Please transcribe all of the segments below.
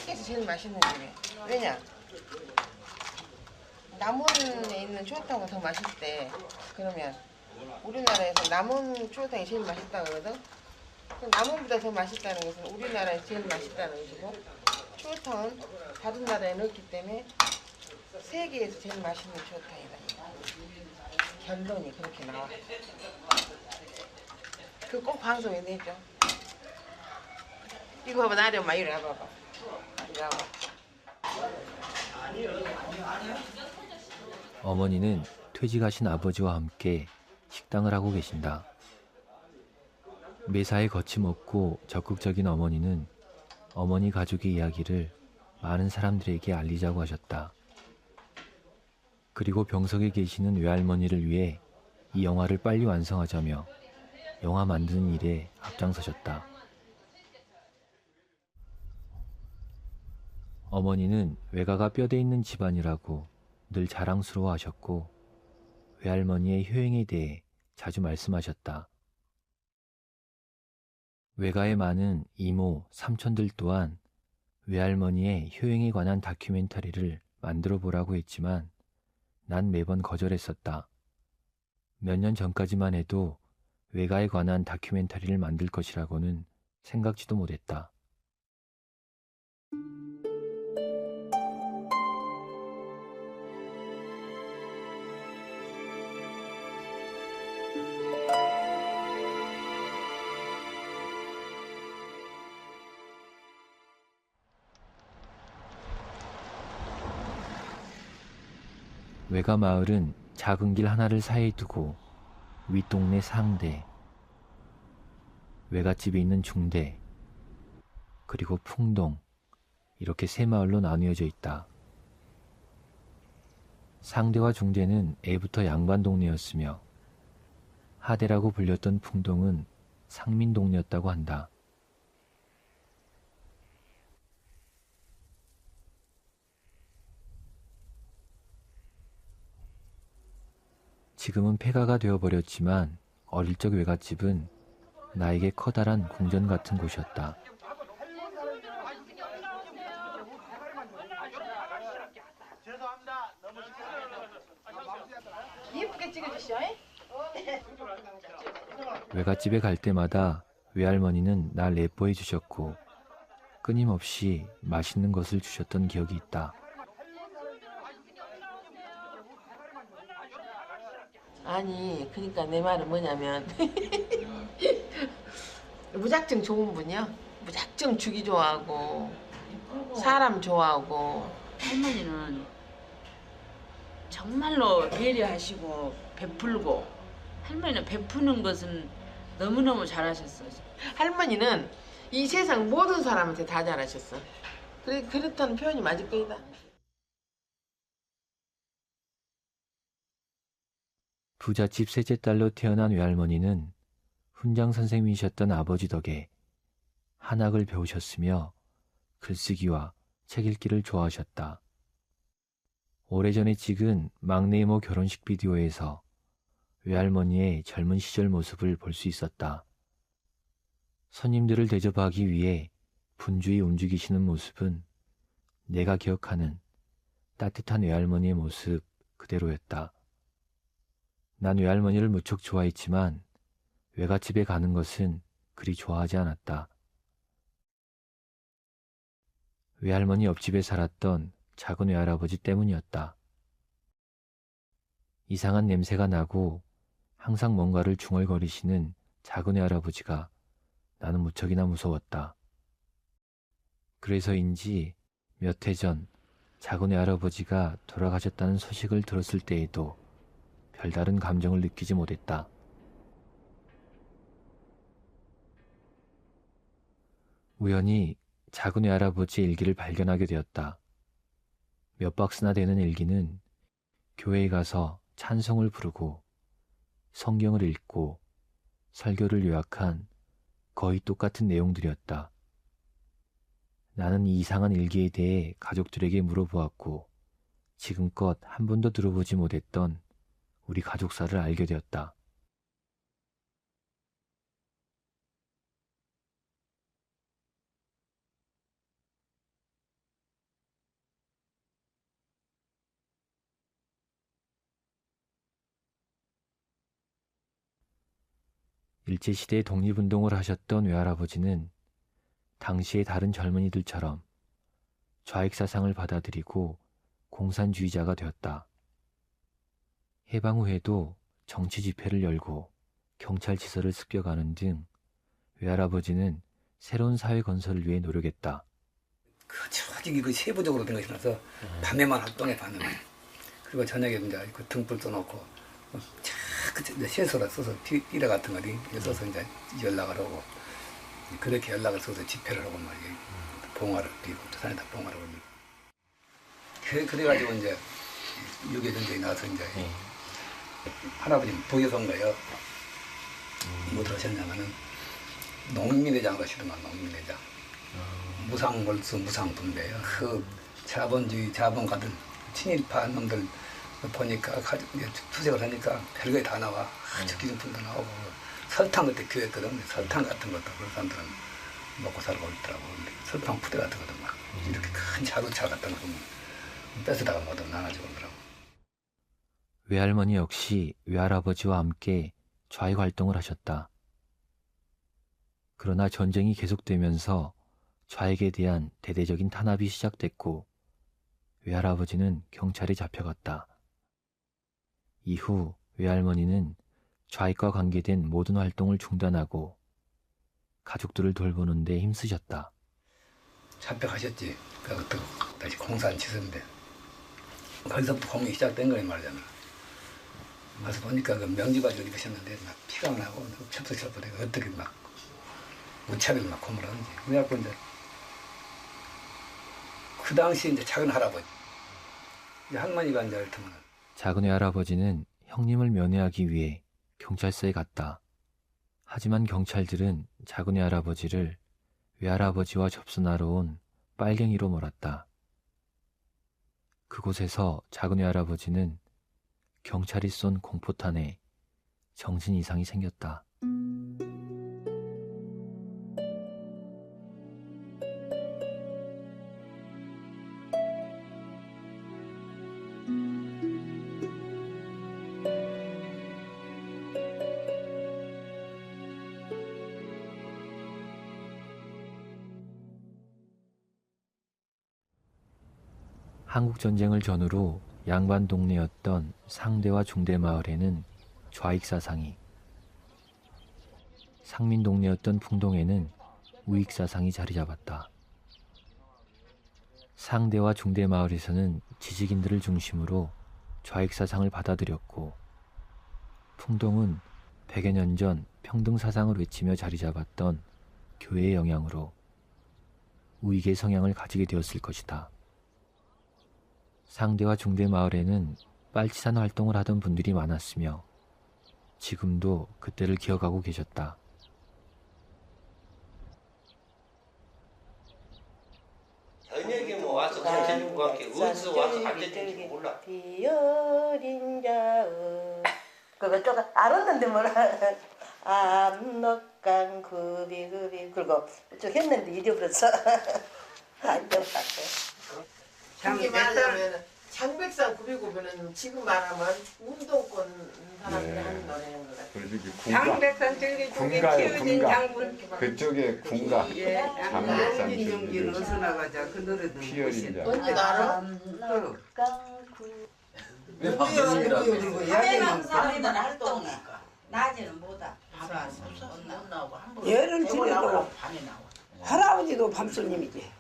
그래서 제일 맛있는 집이에요. 왜냐? 남원에 있는 추어탕보다 더 맛있대. 그러면 우리나라에서 남원 추어탕이 제일 맛있다 그러거든. 그럼 남원보다 더 맛있다는 것은 우리나라에 제일 맛있다는 것이고, 추어탕은 다른 나라에는 없기 때문에 세계에서 제일 맛있는 추어탕이다. 결론이 그렇게 나와. 그 꼭 방송에 내죠. 이거 봐봐, 나를 엄마 이리 와봐봐. 이리 와봐. 어머니는 퇴직하신 아버지와 함께 식당을 하고 계신다. 매사에 거침없고 적극적인 어머니는 어머니 가족의 이야기를 많은 사람들에게 알리자고 하셨다. 그리고 병석에 계시는 외할머니를 위해 이 영화를 빨리 완성하자며 영화 만드는 일에 앞장서셨다. 어머니는 외가가 뼈대 있는 집안이라고 늘 자랑스러워하셨고 외할머니의 효행에 대해 자주 말씀하셨다. 외가에 많은 이모, 삼촌들 또한 외할머니의 효행에 관한 다큐멘터리를 만들어 보라고 했지만 난 매번 거절했었다. 몇 년 전까지만 해도 외가에 관한 다큐멘터리를 만들 것이라고는 생각지도 못했다. 외가 마을은 작은 길 하나를 사이에 두고 윗동네 상대, 외갓집에 있는 중대, 그리고 풍동, 이렇게 세 마을로 나뉘어져 있다. 상대와 중대는 애부터 양반 동네였으며 하대라고 불렸던 풍동은 상민 동네였다고 한다. 지금은 폐가가 되어버렸지만 어릴 적 외갓집은 나에게 커다란 궁전 같은 곳이었다. 예쁘게 찍어주시오. 외갓집에 갈 때마다 외할머니는 날 예뻐해 주셨고 끊임없이 맛있는 것을 주셨던 기억이 있다. 아니, 그러니까 내 말은 뭐냐면 무작정 좋은 분이요. 무작정 주기 좋아하고 사람 좋아하고. 할머니는 정말로 배려하시고 베풀고, 할머니는 베푸는 것은 너무너무 잘하셨어요. 할머니는 이 세상 모든 사람한테 다 잘하셨어. 그렇다는 표현이 맞을 거이다. 부잣집 셋째 딸로 태어난 외할머니는 훈장 선생님이셨던 아버지 덕에 한학을 배우셨으며 글쓰기와 책 읽기를 좋아하셨다. 오래전에 찍은 막내 이모 결혼식 비디오에서 외할머니의 젊은 시절 모습을 볼 수 있었다. 손님들을 대접하기 위해 분주히 움직이시는 모습은 내가 기억하는 따뜻한 외할머니의 모습 그대로였다. 난 외할머니를 무척 좋아했지만 외갓집에 가는 것은 그리 좋아하지 않았다. 외할머니 옆집에 살았던 작은 외할아버지 때문이었다. 이상한 냄새가 나고 항상 뭔가를 중얼거리시는 작은 외할아버지가 나는 무척이나 무서웠다. 그래서인지 몇 해 전 작은 외할아버지가 돌아가셨다는 소식을 들었을 때에도 별다른 감정을 느끼지 못했다. 우연히 작은 외할아버지의 일기를 발견하게 되었다. 몇 박스나 되는 일기는 교회에 가서 찬송을 부르고 성경을 읽고 설교를 요약한 거의 똑같은 내용들이었다. 나는 이 이상한 일기에 대해 가족들에게 물어보았고 지금껏 한 번도 들어보지 못했던 우리 가족사를 알게 되었다. 일제시대에 독립운동을 하셨던 외할아버지는 당시의 다른 젊은이들처럼 좌익사상을 받아들이고 공산주의자가 되었다. 해방 후에도 정치 집회를 열고 경찰지서를 습격하는 등 외할아버지는 새로운 사회 건설을 위해 노력했다. 조직이 세부적으로 된 것이 나서 밤에만 활동해 밤에만. 그리고 저녁에 이제 그 등불 떠놓고 세소라 써서 띠라 같은 거 써서 이제 연락을 하고 그렇게 연락을 써서 집회를 하고 말이에요. 봉화를 띄고 산에다 봉화를 올리고. 그래가지고 이제 6.25 전쟁이 나서 이제 할아버지는 부여선 거예요. 뭐 들으셨냐면은 농민회장으로 시름한 농민회장. 무상몰수 무상분배요. 그 자본주의 자본 가든 친일파 놈들 보니까 투색을 하니까 별게 다 나와. 아주 기름품도 나오고 설탕 그때 교했거든. 설탕 같은 것도 그런 사람들은 먹고 살고 있더라고. 설탕 푸대 같은 것도 막 이렇게 큰 자루차 같은 거 보면 뺏어다가 모두 나눠주고 그러더라고. 외할머니 역시 외할아버지와 함께 좌익 활동을 하셨다. 그러나 전쟁이 계속되면서 좌익에 대한 대대적인 탄압이 시작됐고 외할아버지는 경찰에 잡혀갔다. 이후 외할머니는 좌익과 관계된 모든 활동을 중단하고 가족들을 돌보는 데 힘쓰셨다. 잡혀가셨지. 그것도 다시 공산 지선인데 거기서부터 공이 시작된 거란 말이잖아. 가서 보니까 그 명지바지를 입으셨는데 막 피가 나고 첩석첩석하고 어떻게 막 무차별 막 고문하는지. 그래갖고 이제 그 당시 이제 작은 할아버지, 이제 할머니가 이제 이를테면 작은 외할아버지는 형님을 면회하기 위해 경찰서에 갔다. 하지만 경찰들은 작은 외할아버지를 외할아버지와 접선하러 온 빨갱이로 몰았다. 그곳에서 작은 외할아버지는 경찰이 쏜 공포탄에 정신 이상이 생겼다. 한국전쟁을 전후로 양반 동네였던 상대와 중대 마을에는 좌익 사상이, 상민 동네였던 풍동에는 우익 사상이 자리 잡았다. 상대와 중대 마을에서는 지식인들을 중심으로 좌익 사상을 받아들였고, 풍동은 100여 년 전 평등 사상을 외치며 자리 잡았던 교회의 영향으로 우익의 성향을 가지게 되었을 것이다. 상대와 중대 마을에는 빨치산 활동을 하던 분들이 많았으며 지금도 그때를 기억하고 계셨다. 저녁에 뭐 와서 가르쳐준 것 같아. 어디서 와서 가르쳐준지 몰라. 비어린 자음 그거 조금 알았는데 뭐라 압록강 구비구비 그리고 쭉 했는데 잊어버렸어. 안 기억났어. 그렇게 말하면 장백산 909번은 지금 말하면 운동권 사람들이 네. 하는 노래인 것 같아요. 그리고 이게 군가, 장백산 저기 군가예요, 키워진 군가. 장군. 그쪽에 군가, 예. 장백산 용기는 줄기를 어서 나가자. 그 노래도 피어린 자. 언제 알아? 압록강 구 왜 방송이라고 그리고 야경은 사람들은 활동해. 낮에는 못하. 못 나오고 함부로 얘를 배고 지내고 나오고 밤에 나와. 할아버지도 밤손님이지.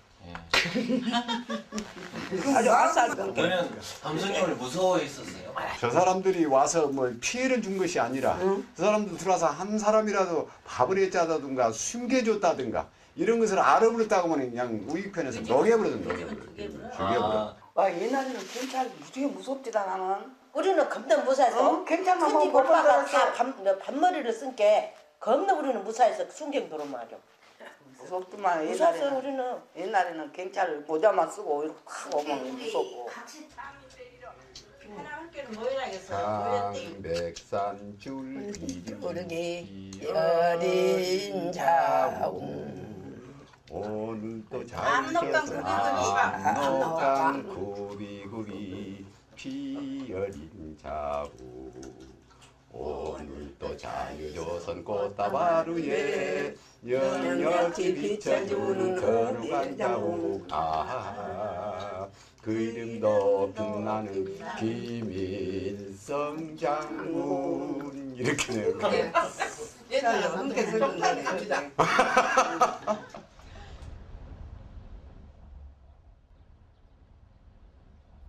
아주 아살던 게. 너는 감독님을 무서워했었어요. 저 사람들이 와서 뭐 피해를 준 것이 아니라 저 사람들 들어와서 한 사람이라도 밥을 해짜다든가 숨겨줬다든가 이런 것을 알아버렸다고 하면 그냥 우익편에서 녹여버리던 죽여버려. 와 옛날에는 경찰 무지개 무섭지다 나는. 우리는 겁나 무사해서 경찰만 큰집 보고 오빠가 벌써 다 반머리를 쓴 게 겁나 우리는 무사해서 순경도로 말이야. 무섭더만 무섭어 옛날에는. 우리는. 옛날에는 경찰 모자만 쓰고 이렇게 탁 오면 무섭고. 장백산 줄기 우르기 여린 자운 오늘도 압록강 잘 압록강 구비구비 피어린 자우 오늘도 자유조선 꽃다발루에 영역이 비춰주는 거룩한 자국 그 이름도 빛나는 김일성 장군 이렇게 내요. 옛날에 함께 들었는데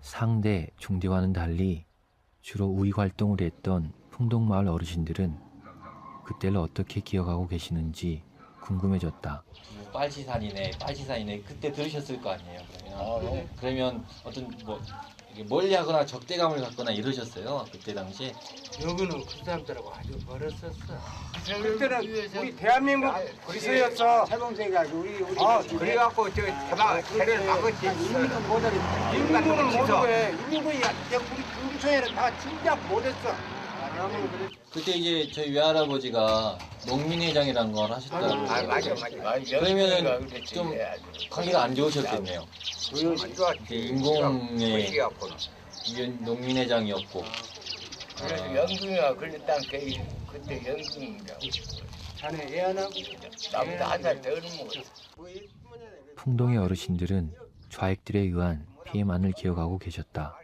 상대, 중대와는 달리 주로 우익 활동을 했던 풍동마을 어르신들은 그때를 어떻게 기억하고 계시는지 궁금해졌다. 빨치산이네 그때 들으셨을 거 아니에요. 그러면 어떤 뭐 이게 멀리하거나 적대감을 갖거나 이러셨어요 그때 당시에? 여기는 그 사람들하고 아주 멀었었어. 그때는 우리 대한민국 거기서였어. 최봉생이가 우리 그래갖고 저 대박 대를 막았지. 인민은 못하게 인민은 못해. 인민이 우리 중소에는 다 진짜 못했어. 그때 이제 저희 외할아버지가 농민회장이라는 걸 하셨다고. 맞아. 그러면은 좀 관계가 안 좋으셨겠네요. 이제 인공의 농민회장이었고. 그래서 연금이가 걸렸다는 게 그때 연금이라고. 자네 애 하나? 나보다 한 살 더 먹었어. 풍동의 어르신들은 좌익들에 의한 피해만을 기억하고 계셨다.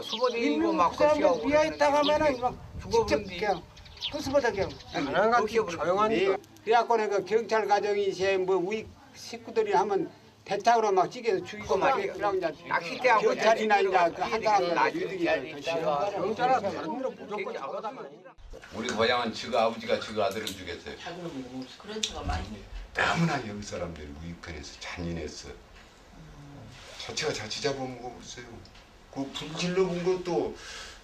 수고되고 막 그시하고 비어있다가 하면은 막 죽어버린디. 그냥 코스보다 그냥 가능한 조용하니까. 그래갖고 내가 경찰 가정이 이제 뭐 우익 식구들이 하면 대창으로 막 찌개서 죽이고 막 그러고 이제 낚싯대하고 경찰이나 이제 한 사람들 유득이 경찰한테 무조건 우리 고향은 지그 아버지가 지그 아들을 죽였어요. 그런 수가 많이. 너무나 여기 사람들이 우익편에서 잔인했어. 자체가 자치 잡아먹어 보세요. 그 불질러 본 것도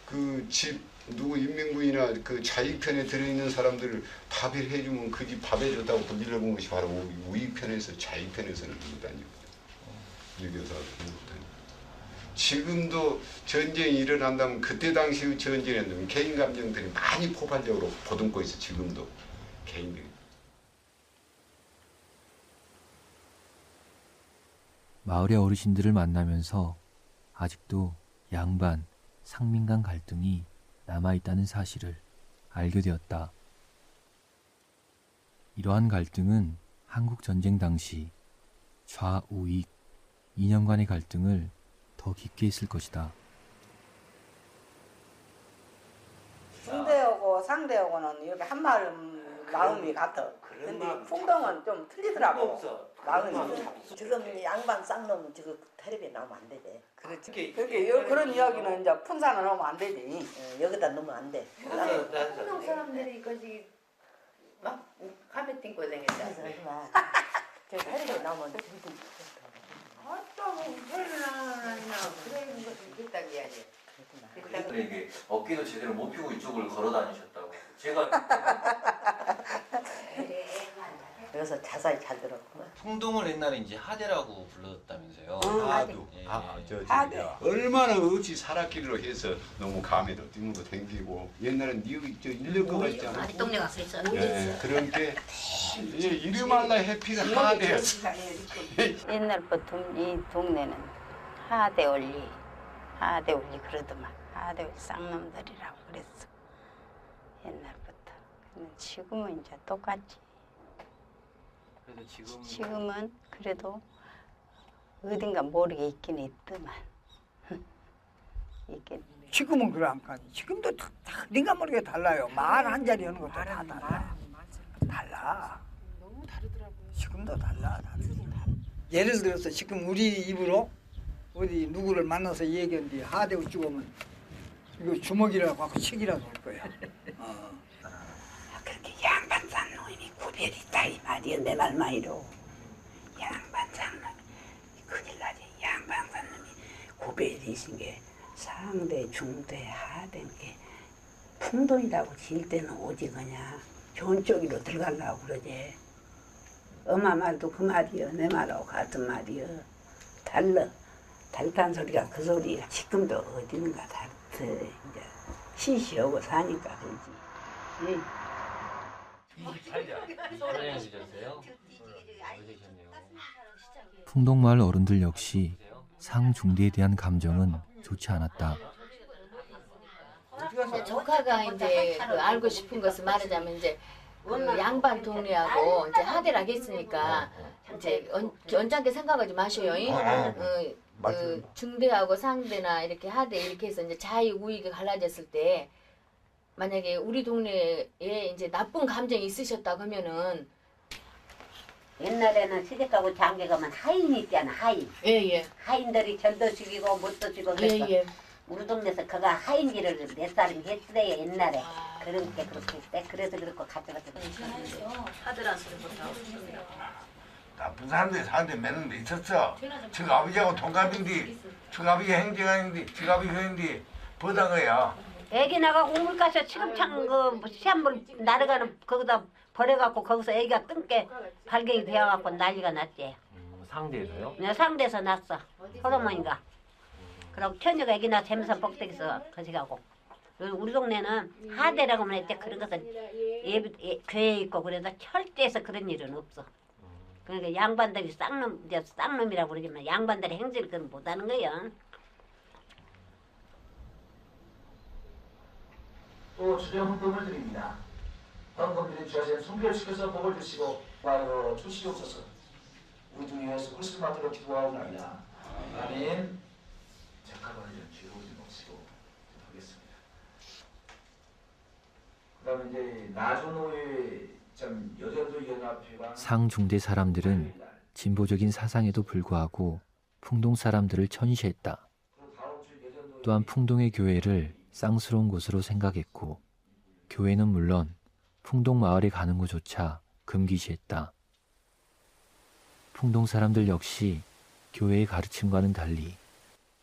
그 집 누구 인민군이나 그 좌익편에 들어있는 사람들을 밥을 해주면 그 집 밥 해줬다고 불질러 본 것이 바로 우익편에서 좌익편에서는 그러다니요. 여기서 지금도 전쟁이 일어난다면 그때 당시 전쟁에는 개인 감정들이 많이 폭발적으로 보듬고 있어. 지금도 개인들이. 마을의 어르신들을 만나면서 아직도 양반, 상민 간 갈등이 남아있다는 사실을 알게 되었다. 이러한 갈등은 한국전쟁 당시 좌우익 이념 간의 갈등을 더 깊게 했을 것이다. 중대하고 상대하고는 이렇게 한 마음이 같아. 근데 풍덩은 좀 틀리더라고. 마음이. 지금 양반 쌍놈 지금 텔레비에 나오면 안 되지. 그렇지. 그런 이야기는 이제 푼산에 나오면 안 되지. 여기다 넣으면 안 돼. 한국 사람들이 거기 막 카페 띵고 다녔다. 저 텔레비에 나오면 어떤 소리를 하나 그런 것좀 있다고 해야지. 이게 어깨도 제대로 못 펴고 이쪽을 걸어 다니셨다고. 제가 그래서 자세히 잘 들었구나. 풍동을 옛날에 이제 하대라고 불렀다면서요. 하도. 얼마나 어찌 살았기로 해서 너무 감에도 띠무도 댕기고 옛날엔 저 일릴 거가 있잖아. 우리 동네 가서 있어. 네, 그런 게 이름알라 해피를 하대. 옛날부터 이 동네는 하대올리 그러더만 하대올리 쌍놈들이라고 그랬어. 옛날부터. 근데 지금은 이제 똑같지. 그래도 지금은 그래도 어딘가 모르게 있긴 있더만. 있긴. 지금은 그래 안 가지. 지금도 다 네가 모르게 달라요. 말 한 자리 하는 것도 다 달라. 달라. 너무 다르더라고요. 지금도 달라. 예를 들어서 지금 우리 입으로 어디 누구를 만나서 얘기했는데 하대우 죽으면 이거 주먹이라고 하고 책이라고 할 거야. 그렇게 양반 쌍놈이 구별이 있다 이 말이야. 내 말 마이로. 양반 쌍놈이 큰일 나지. 양반 쌍놈이 구별이 되신 게 상대, 중대, 하대인 게 풍동이라고 질 때는 오지거냐. 좋은 쪽으로 들어가려고 그러지. 엄마 말도 그 말이여. 내 말하고 같은 말이여. 달라. 달다는 소리가 그 소리야. 지금도 어디는가 다르 이제 시시하고 사니까 그러지. 풍동마을 어른들 역시 상중대에 대한 감정은 좋지 않았다. 어디 가서 이제 조카가 이제 그 알고 싶은 것을 말하자면 이제 그 양반 동네하고 이제 하대를 하겠으니까 이제 언짢게 생각하지 마셔요. 그 중대하고 상대나 이렇게 하대 이렇게 해서 이제 자의 우익이 갈라졌을 때 만약에 우리 동네에 이제 나쁜 감정이 있으셨다고 하면은 옛날에는 시댁하고 장계 가면 하인이 있잖아, 하인. 예예. 하인들이 절도 죽이고 못도 죽이고 그래서 예예. 우리 동네에서 그가 하인기를 몇 살인가 했어요, 옛날에. 그런 게 그렇게 했대. 그래서 그렇고 가져가서 하더라 소리 못하고. 나쁜 사람들이 사는데 매는 데 있었어. 저 아버지하고 동갑인데, 저 아버지 행정하는데, 저 아버지 회인데 보던 거야. 애기 나가고 우물 가서 시금창 그 시한물 날아가는 거기다 버려갖고 거기서 애기가 뜬게 발견이 되어갖고 난리가 났지. 상대에서요? 내가 상대에서 났어. 호르몬인가. 그러고 처녀가 애기 낳아 재면서 복대기서 거시가고. 우리 동네는 하대라고 하면 이제 그런 것은 교회에 있고 그래도 철저해서 그런 일은 없어. 그러니까 양반들이 쌍놈이라고 그러지만 양반들이 행질 그건 못하는 거야. 또 주정 헌금을 드립니다. 헌금들이 주하신 성결시켜서 복을 주시고 마음으로 주시옵소서. 우리 중 위해서 그리스도 맡으러 기도하옵나이다. 아멘. 잠깐만요. 뒤로 좀 놓치고 하겠습니다. 그다음에 이제 나주노회 여전도 연합회가 상중대 사람들은 진보적인 사상에도 불구하고 풍동 사람들을 천시했다. 또한 풍동의 교회를 쌍스러운 곳으로 생각했고 교회는 물론 풍동 마을에 가는 것조차 금기시했다. 풍동 사람들 역시 교회의 가르침과는 달리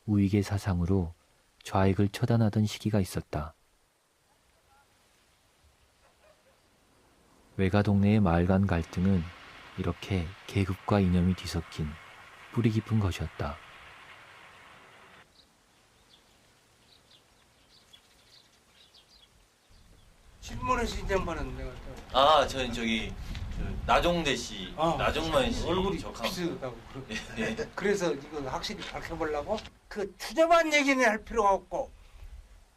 우익의 사상으로 좌익을 처단하던 시기가 있었다. 외가 동네의 마을 간 갈등은 이렇게 계급과 이념이 뒤섞인 뿌리 깊은 것이었다. 신문에서 인정받은 내가 아, 저는 저기 나종대 씨, 나종만 씨 얼굴이 적합. 비슷하다고 예. 그래서 이거 확실히 밝혀보려고 그 추접한 얘기는 할 필요가 없고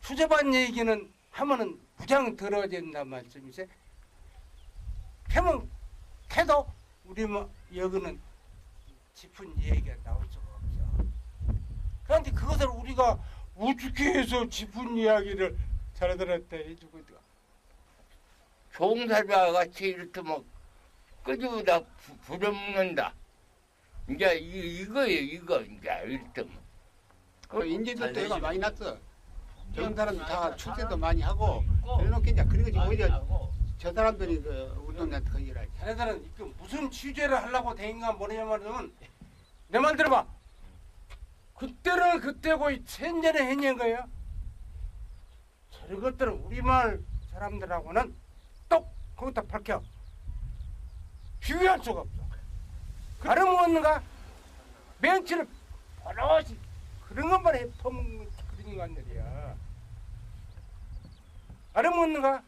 추접한 얘기는 하면은 무장 들어야 된단 말씀이세요. 해도 우리 여기는 짚은 얘기가 나올 수가 없어. 그런데 그것을 우리가 어떻게 해서 짚은 이야기를 잘 들었다 해주고 종살이와 같이 이렇게 막 끄집어다 부려먹는다. 이제 이거예요, 이거 이제 이렇게. 그 인제도 때가 많이 났어. 저런 사람들 다 출세도 많이 하고 그래놓고 이제 그리고 오히려 저 사람들이 그 우리 동네한테 그 일을 하지. 자네들은 무슨 취재를 하려고 대인가 뭐냐면 내 말 들어봐. 그때는 그때고 천년에 해낸 거예요. 저런 것들은 우리마을 사람들하고는 똑 거기다 밝혀 비교할 수가 없어. 다른 없는가? 멘치를 버릇이 그런 것만 해 퍼먹는 그런 인간들이야. 다른 없는가?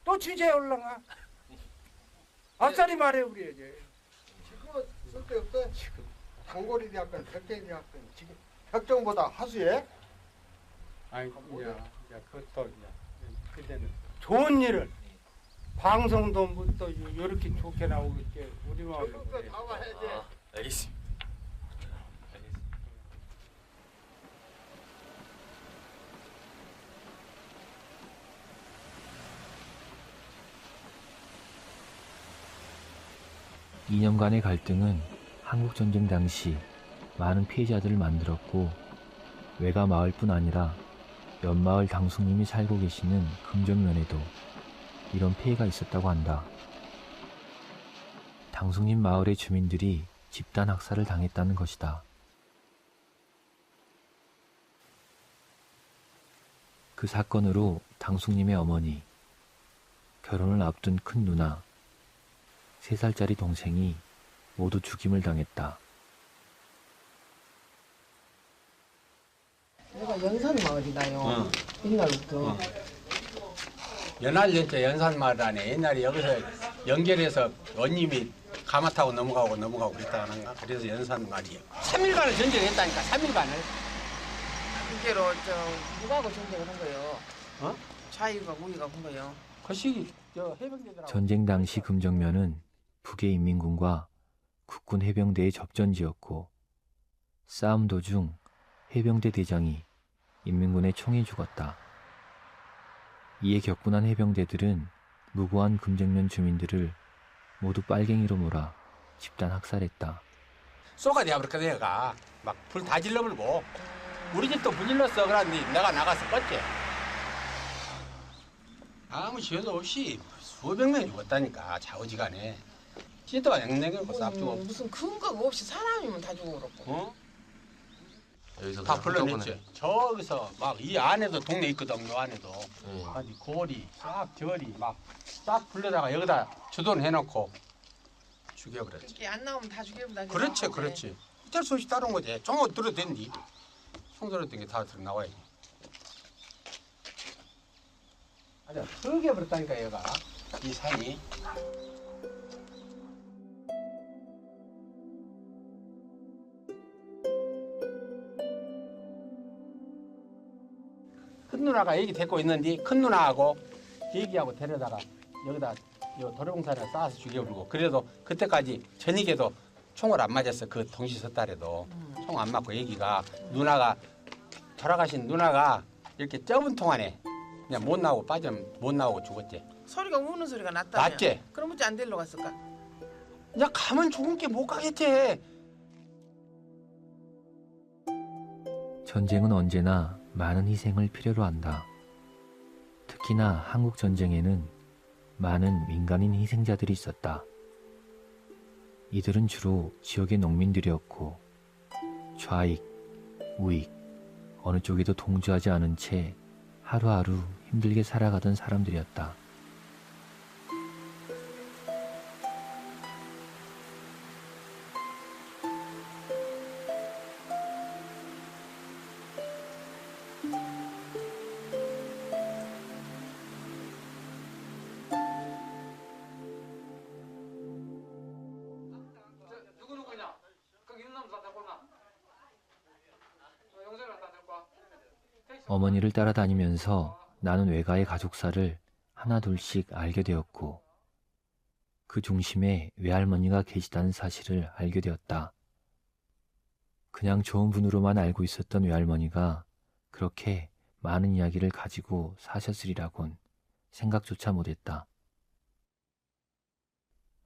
또 취재해 올라가. 앞자리 말해 우리 이제. 지금 쓸데없어. 지금 단골이 되었건 벽쟁이 되었건 지금 벽정보다 하수에. 아이고 야 그것도 그때는 좋은 일을 방송도 또 이렇게 좋게 나오고 있게 우리 마을에. 알겠습니다. 이념 간의 갈등은 한국전쟁 당시 많은 피해자들을 만들었고 외가 마을뿐 아니라 옆마을 당숙님이 살고 계시는 금정면에도 이런 피해가 있었다고 한다. 당숙님 마을의 주민들이 집단 학살을 당했다는 것이다. 그 사건으로 당숙님의 어머니, 결혼을 앞둔 큰 누나, 3살짜리 동생이 모두 죽임을 당했다. 여기가 연산마을이다요. 옛날부터. 연안연자 연산마을 안에 옛날에 여기서 연결해서 원님이 가마 타고 넘어가고 그랬다 하는가? 그래서 연산마을이요. 3일간을 전쟁했다니까. 3일간을. 그게로 누구하고 전쟁을 한 거예요? 좌이가 우이가 본 거요. 그 시기 저 해병대들하고 전쟁 당시 금정면은 북의 인민군과 국군 해병대의 접전지였고 싸움 도중 해병대 대장이 인민군의 총에 죽었다. 이에 격분한 해병대들은 무고한 금정면 주민들을 모두 빨갱이로 몰아 집단 학살했다. 쏘가되어버렸거든 얘가. 막 불 다 질러버리고 우리 집도 불 질렀어. 그러니 내가 나가서 껐지. 아무 시효도 없이 수백 명이 죽었다니까 좌우지간에. 지도가 냉랭하고 쌉주고. 무슨 근거가 없이 사람이면 다 죽어버렸고. 어? 여기서 다 불러냈지. 저기서 막 이 안에도 동네 있거든. 요 안에도. 아니 고리, 싹 저리 막 싹 불러다가 여기다 주돈 해놓고 죽여버렸지. 그게 안 나오면 다 죽여버려. 그렇지, 그렇지. 어쩔 수 없이 따른 거지. 종을 들어댄디. 총 들어댄 게 다 나와야지. 아주 흙여버렸다니까 얘가. 이 산이. 큰 누나가 애기 데리고 있는데 큰 누나하고 애기하고 데려다가 여기다 요 도로공사를 쌓아서 죽여버리고 그래도 그때까지 전익에도 총을 안 맞았어. 그 동시 섣달에도 총 안 맞고 애기가 누나가 돌아가신 누나가 이렇게 좁은 통 안에 그냥 못 나오고 빠지면 못 나오고 죽었지. 소리가 우는 소리가 났다며. 났지. 그럼 어찌 안 데리러 갔을까? 야 가면 죽은 게 못 가겠지. 전쟁은 언제나 많은 희생을 필요로 한다. 특히나 한국 전쟁에는 많은 민간인 희생자들이 있었다. 이들은 주로 지역의 농민들이었고 좌익, 우익, 어느 쪽에도 동조하지 않은 채 하루하루 힘들게 살아가던 사람들이었다. 어머니를 따라다니면서 나는 외가의 가족사를 하나둘씩 알게 되었고 그 중심에 외할머니가 계시다는 사실을 알게 되었다. 그냥 좋은 분으로만 알고 있었던 외할머니가 그렇게 많은 이야기를 가지고 사셨으리라곤 생각조차 못했다.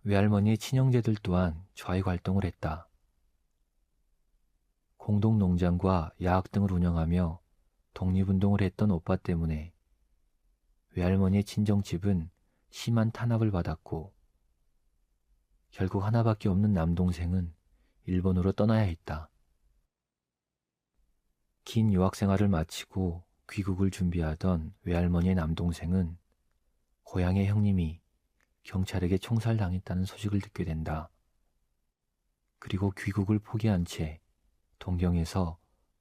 외할머니의 친형제들 또한 좌익 활동을 했다. 공동농장과 야학 등을 운영하며 독립운동을 했던 오빠 때문에 외할머니의 친정집은 심한 탄압을 받았고 결국 하나밖에 없는 남동생은 일본으로 떠나야 했다. 긴 유학생활을 마치고 귀국을 준비하던 외할머니의 남동생은 고향의 형님이 경찰에게 총살당했다는 소식을 듣게 된다. 그리고 귀국을 포기한 채 동경에서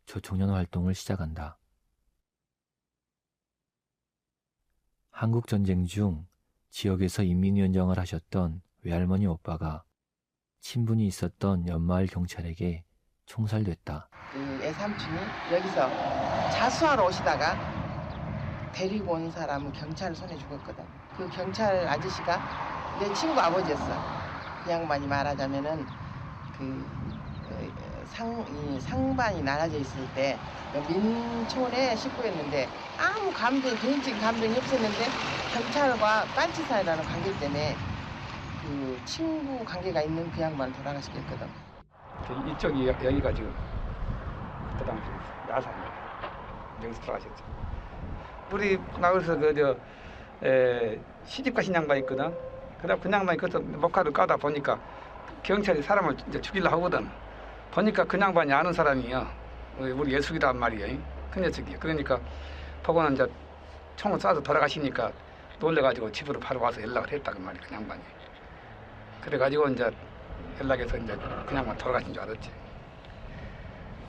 조총련 활동을 시작한다. 한국전쟁 중 지역에서 인민위원장을 하셨던 외할머니 오빠가 친분이 있었던 옆마을 경찰에게 총살됐다. 그 애삼촌이 여기서 자수하러 오시다가 데리고 온 사람은 경찰 손에 죽었거든. 그 경찰 아저씨가 내 친구 아버지였어. 그 양반이 말하자면은 이 상반이 나눠져 있을 때 민촌의 식구였는데 아무 개인적인 감정이 없었는데 경찰과 빤치사이라는 관계 때문에 그 친구 관계가 있는 그 양반을 돌아가시켰거든. 이쪽이 여기가 지금 그 당시 야산이에요. 여기서 돌아가셨죠. 우리 마을에서 시집 가신 양반이 있거든. 그다음 그 양반이 그것도 목화를 까다 보니까 경찰이 사람을 이제 죽이려고 하거든. 보니까 그 양반이 아는 사람이요. 우리 예숙이란 말이에요. 큰 예숙이요. 그러니까 보고는 이제 총을 쏴서 돌아가시니까 놀래가지고 집으로 바로 와서 연락을 했다 그 말이야. 그 양반이. 그래가지고 이제 연락해서 이제 그 양반 돌아가신 줄 알았지.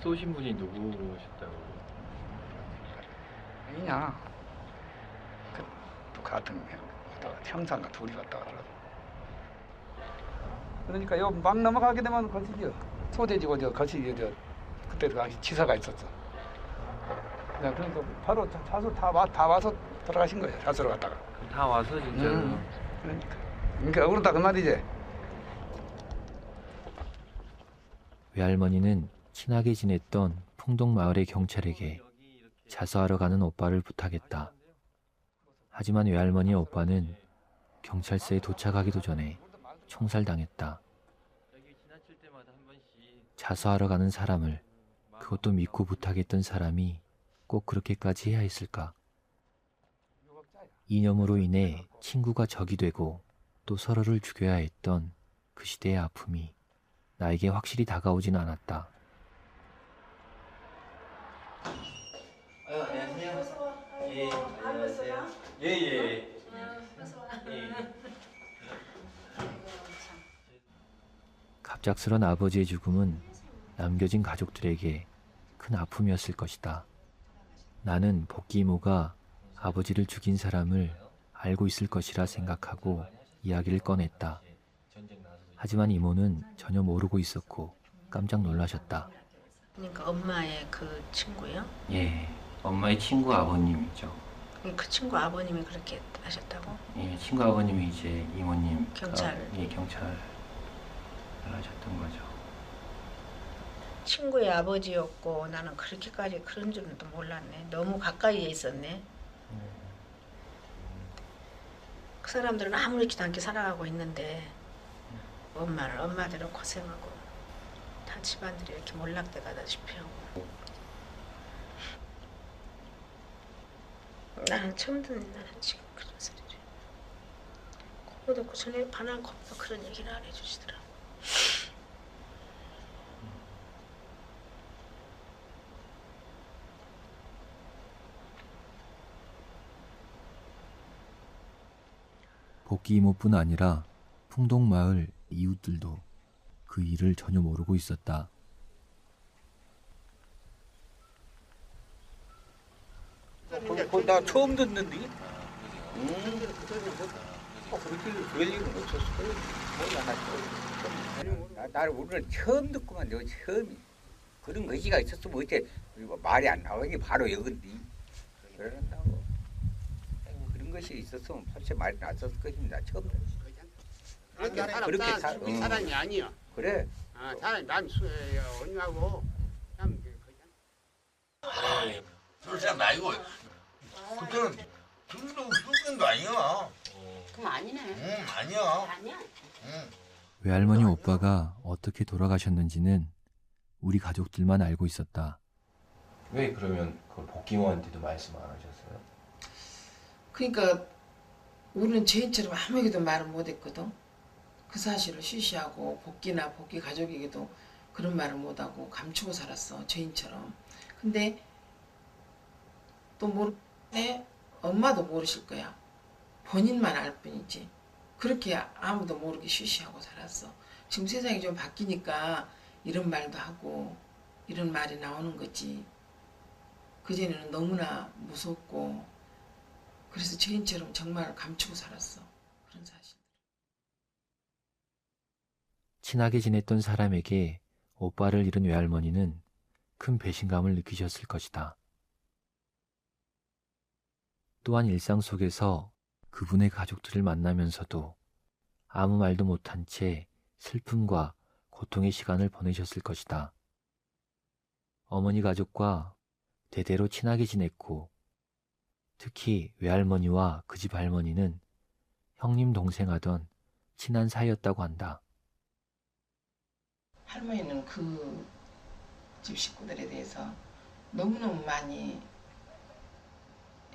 쏘신 분이 누구셨다고? 아니냐. 또 같은 형사가 둘이 갔다 가더라고. 그러니까 요 막 넘어가게 되면 거시기요. 소대지고 거시기 그때 그 당시 지사가 있었어. 그래서 바로 자수 다 와서 돌아가신 거예요. 자수로 갔다가. 다 와서 진짜로. 그러니까 억울하다 그 말이지. 외할머니는 친하게 지냈던 풍동마을의 경찰에게 자수하러 가는 오빠를 부탁했다. 하지만 외할머니의 오빠는 경찰서에 도착하기도 전에 총살당했다. 자수하러 가는 사람을, 그것도 믿고 부탁했던 사람이 꼭 그렇게까지 해야 했을까? 이념으로 인해 친구가 적이 되고 또 서로를 죽여야 했던 그 시대의 아픔이 나에게 확실히 다가오진 않았다. 안녕하세요. 예, 안녕하세요. 예. 갑작스런 아버지의 죽음은 남겨진 가족들에게 큰 아픔이었을 것이다. 나는 복귀 이모가 아버지를 죽인 사람을 알고 있을 것이라 생각하고 이야기를 꺼냈다. 하지만 이모는 전혀 모르고 있었고 깜짝 놀라셨다. 그러니까 엄마의 그 친구요? 예, 엄마의 친구 아버님이죠. 그 친구 아버님이 그렇게 하셨다고? 예, 친구 아버님이 이제 이모님 경찰. 예, 경찰을 하셨던 거죠. 친구의 아버지였고 나는 그렇게까지 그런 줄은 또 몰랐네. 너무 가까이에 있었네. 그 사람들은 아무렇지도 않게 살아가고 있는데 엄마를 엄마대로 고생하고 다 집안들이 이렇게 몰락돼 가다시피 하고. 나는 처음 듣는 나는 지금 그런 소리를. 그거 듣고 전에 반한 것도 그런 얘기를 안 해주시더라고. 복귀 이모뿐 아니라 풍동마을 이웃들도 그 일을 전혀 모르고 있었다. 나 처음 듣는데. 그럴 일은 없었어. 나를 오늘 처음 듣고만 너 처음이 그런 것이가 있었으면 어째 말이 안 나오니 바로 여긴데 그런다고 그런 것이 있었으면 벌써 말이 났었을 것입니다. 처음 그렇게 사람이 아니야. 그래. 사람이 남 언니하고 참 그럴 사람 아니고 그때는 둘도 죽는 거 아니야. 그럼 아니네. 아니야. 아니야. 외할머니 오빠가 어떻게 돌아가셨는지는 우리 가족들만 알고 있었다. 왜 그러면 그 복귀모한테도 말씀 안 하셨어요? 그러니까 우리는 죄인처럼 아무에게도 말을 못했거든. 그 사실을 쉬쉬하고 복귀나 복귀 가족에게도 그런 말을 못하고 감추고 살았어. 죄인처럼. 근데 또 모르네. 엄마도 모르실 거야. 본인만 알 뿐이지. 그렇게 아무도 모르게 쉬쉬하고 살았어. 지금 세상이 좀 바뀌니까 이런 말도 하고 이런 말이 나오는 거지. 그전에는 너무나 무섭고 그래서 죄인처럼 정말 감추고 살았어. 그런 사실. 친하게 지냈던 사람에게 오빠를 잃은 외할머니는 큰 배신감을 느끼셨을 것이다. 또한 일상 속에서 그분의 가족들을 만나면서도 아무 말도 못한 채 슬픔과 고통의 시간을 보내셨을 것이다. 어머니 가족과 대대로 친하게 지냈고 특히 외할머니와 그 집 할머니는 형님 동생 하던 친한 사이였다고 한다. 할머니는 그 집 식구들에 대해서 너무너무 많이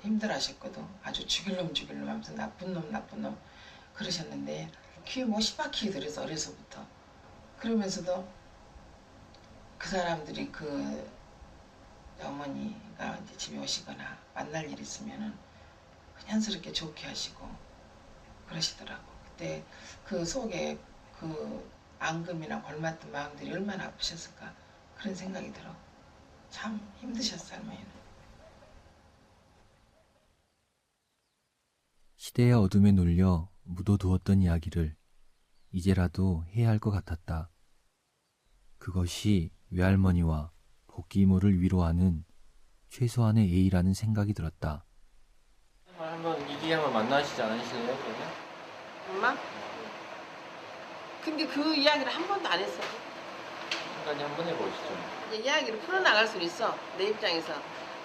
힘들어하셨거든. 아주 죽일 놈 하면서 나쁜 놈 그러셨는데 귀에 못이 박히게 들어서 어려서부터. 그러면서도 그 사람들이 그 어머니가 이제 집에 오시거나 만날 일 있으면은 그냥스럽게 좋게 하시고 그러시더라고. 그때 그 속에 그 앙금이나 골맞던 마음들이 얼마나 아프셨을까 그런 생각이 들어. 참 힘드셨어 할머니는. 시대의 어둠에 눌려 묻어두었던 이야기를 이제라도 해야 할 것 같았다. 그것이 외할머니와 복귀 이모를 위로하는 최소한의 예의라는 생각이 들었다. 한번 이기 한번 만나시지 않으실래요? 그러면? 엄마? 근데 그 이야기를 한 번도 안 했어. 한가지 한번 해보시죠. 이제 이야기를 풀어나갈 수 있어. 내 입장에서.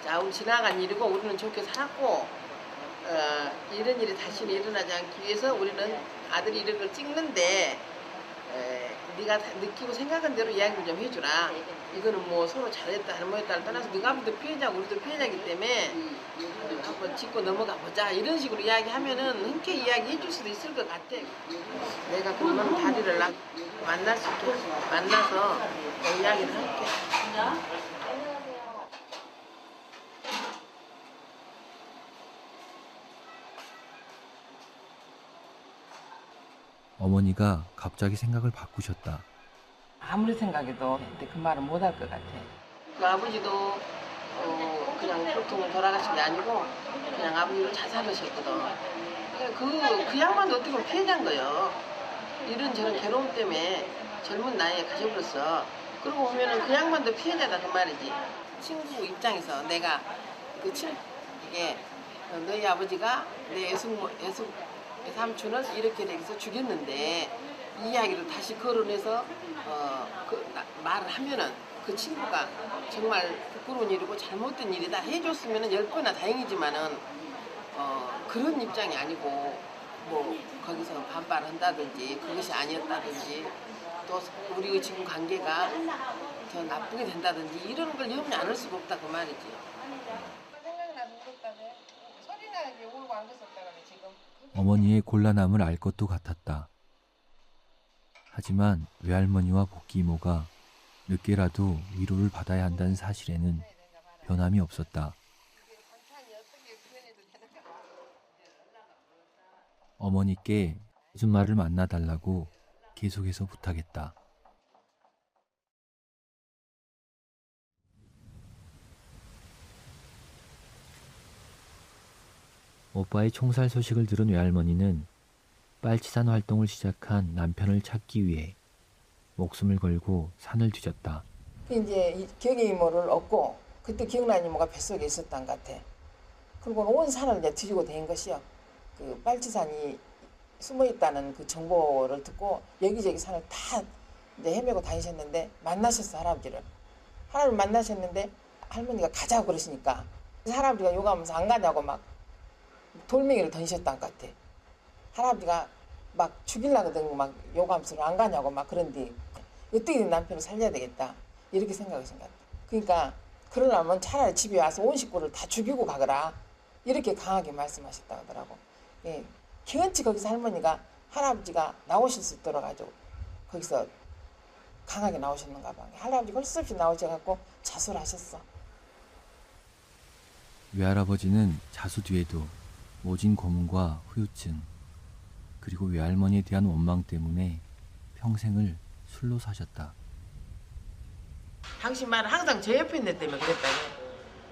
자, 우리 지나간 일이고 우리는 좋게 살았고 이런 일이 다시는 일어나지 않기 위해서 우리는 아들이 이런 걸 찍는데 네가 느끼고 생각한 대로 이야기를 좀 해주라. 이거는 뭐 서로 잘했다 잘못했다를 떠나서 네가 아무도 피해자고 우리도 피해자이기 때문에 한번 짚고 넘어가 보자. 이런 식으로 이야기하면은 흔쾌히 이야기해 줄 수도 있을 것 같아. 내가 그러면 다리를 만날 수 있게 만나서 이야기를 할게. 어머니가 갑자기 생각을 바꾸셨다. 아무리 생각해도 근데 그 말은 못 할 것 같아. 그 아버지도 그냥 보통 돌아가신 게 아니고 그냥 아버지를 자살하셨거든. 그 양반도 어떻게 보면 피해자인 거예요. 이런저런 괴로움 때문에 젊은 나이에 가셔버렸어. 그러고 보면은 그 양반도 피해자다 그 말이지. 친구 입장에서 내가 이게 너희 아버지가 내 애삼촌을 이렇게 해서 죽였는데 이 이야기를 다시 거론해서 말을 하면은 그 친구가 정말 부끄러운 일이고 잘못된 일이다 해줬으면은 10배나 다행이지만은 그런 입장이 아니고 뭐 거기서 반발한다든지 그것이 아니었다든지 또 우리의 지금 관계가 더 나쁘게 된다든지 이런 걸 염려 안 할 수가 없다 그 말이지. 생각나서 울었다네. 소리 나게 울고 안 걷었다 그래 지금. 어머니의 곤란함을 알 것도 같았다. 하지만 외할머니와 복기 이모가 늦게라도 위로를 받아야 한다는 사실에는 변함이 없었다. 어머니께 무슨 말을 만나달라고 계속해서 부탁했다. 오빠의 총살 소식을 들은 외할머니는 빨치산 활동을 시작한 남편을 찾기 위해 목숨을 걸고 산을 뒤졌다. 이제 경희 이모를 얻고 그때 기억나는 이모가 뱃속에 있었던 것 같아. 그리고 온 산을 이제 뒤지고 다닌 것이요. 그 빨치산이 숨어 있다는 그 정보를 듣고 여기저기 산을 다 이제 헤매고 다니셨는데 만나셨어 할아버지를. 할아버지 만나셨는데 할머니가 가자고 그러시니까 할아버지가 요가하면서 안 가냐고 막 돌멩이를 던지셨던 것 같아. 할아버지가 막 죽이려거든 막 요가하면서 안 가냐고 막 그런데 어떻게든 남편을 살려야 되겠다 이렇게 생각하신 것 같아. 그러니까 그러려면 차라리 집에 와서 온 식구를 다 죽이고 가거라 이렇게 강하게 말씀하셨다 하더라고. 예, 기원치 거기서 할머니가 할아버지가 나오실 수 있도록 가지고 거기서 강하게 나오셨는가 봐. 할아버지가 할 수 없이 나오셔갖고 자수를 하셨어. 외할아버지는 자수 뒤에도 모진 고문과 후유증 그리고 외할머니에 대한 원망 때문에 평생을 술로 사셨다. 당신 말은 항상 저 옆에 있는 애 때문에 그랬다고.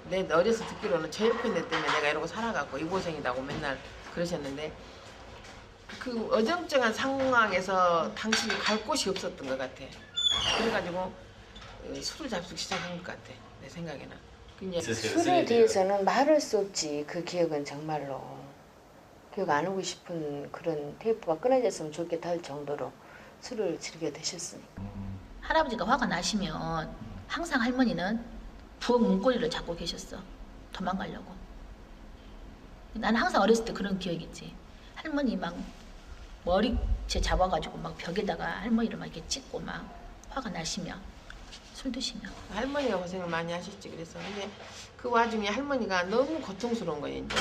내 어려서 듣기로는 저 옆에 있는 애 때문에 내가 이러고 살아갖고 이 고생이라고 맨날 그러셨는데 그 어정쩡한 상황에서 당신이 갈 곳이 없었던 것 같아. 그래가지고 술을 잡수기 시작한 것 같아. 내 생각에는. 술에 대해서는 말할 수 없지. 그 기억은 정말로. 기억 안 하고 싶은 그런 테이프가 끊어졌으면 좋겠다 할 정도로 술을 즐겨 드셨으니까. 할아버지가 화가 나시면 항상 할머니는 부엌 문고리를 잡고 계셨어. 도망가려고. 나는 항상 어렸을 때 그런 기억이 있지. 할머니 막 머리채 잡아가지고 막 벽에다가 할머니를 막 이렇게 찍고 막 화가 나시면 술 드시면. 할머니가 고생을 많이 하셨지. 그래서 근데 그 와중에 할머니가 너무 고통스러운 거예요. 이제.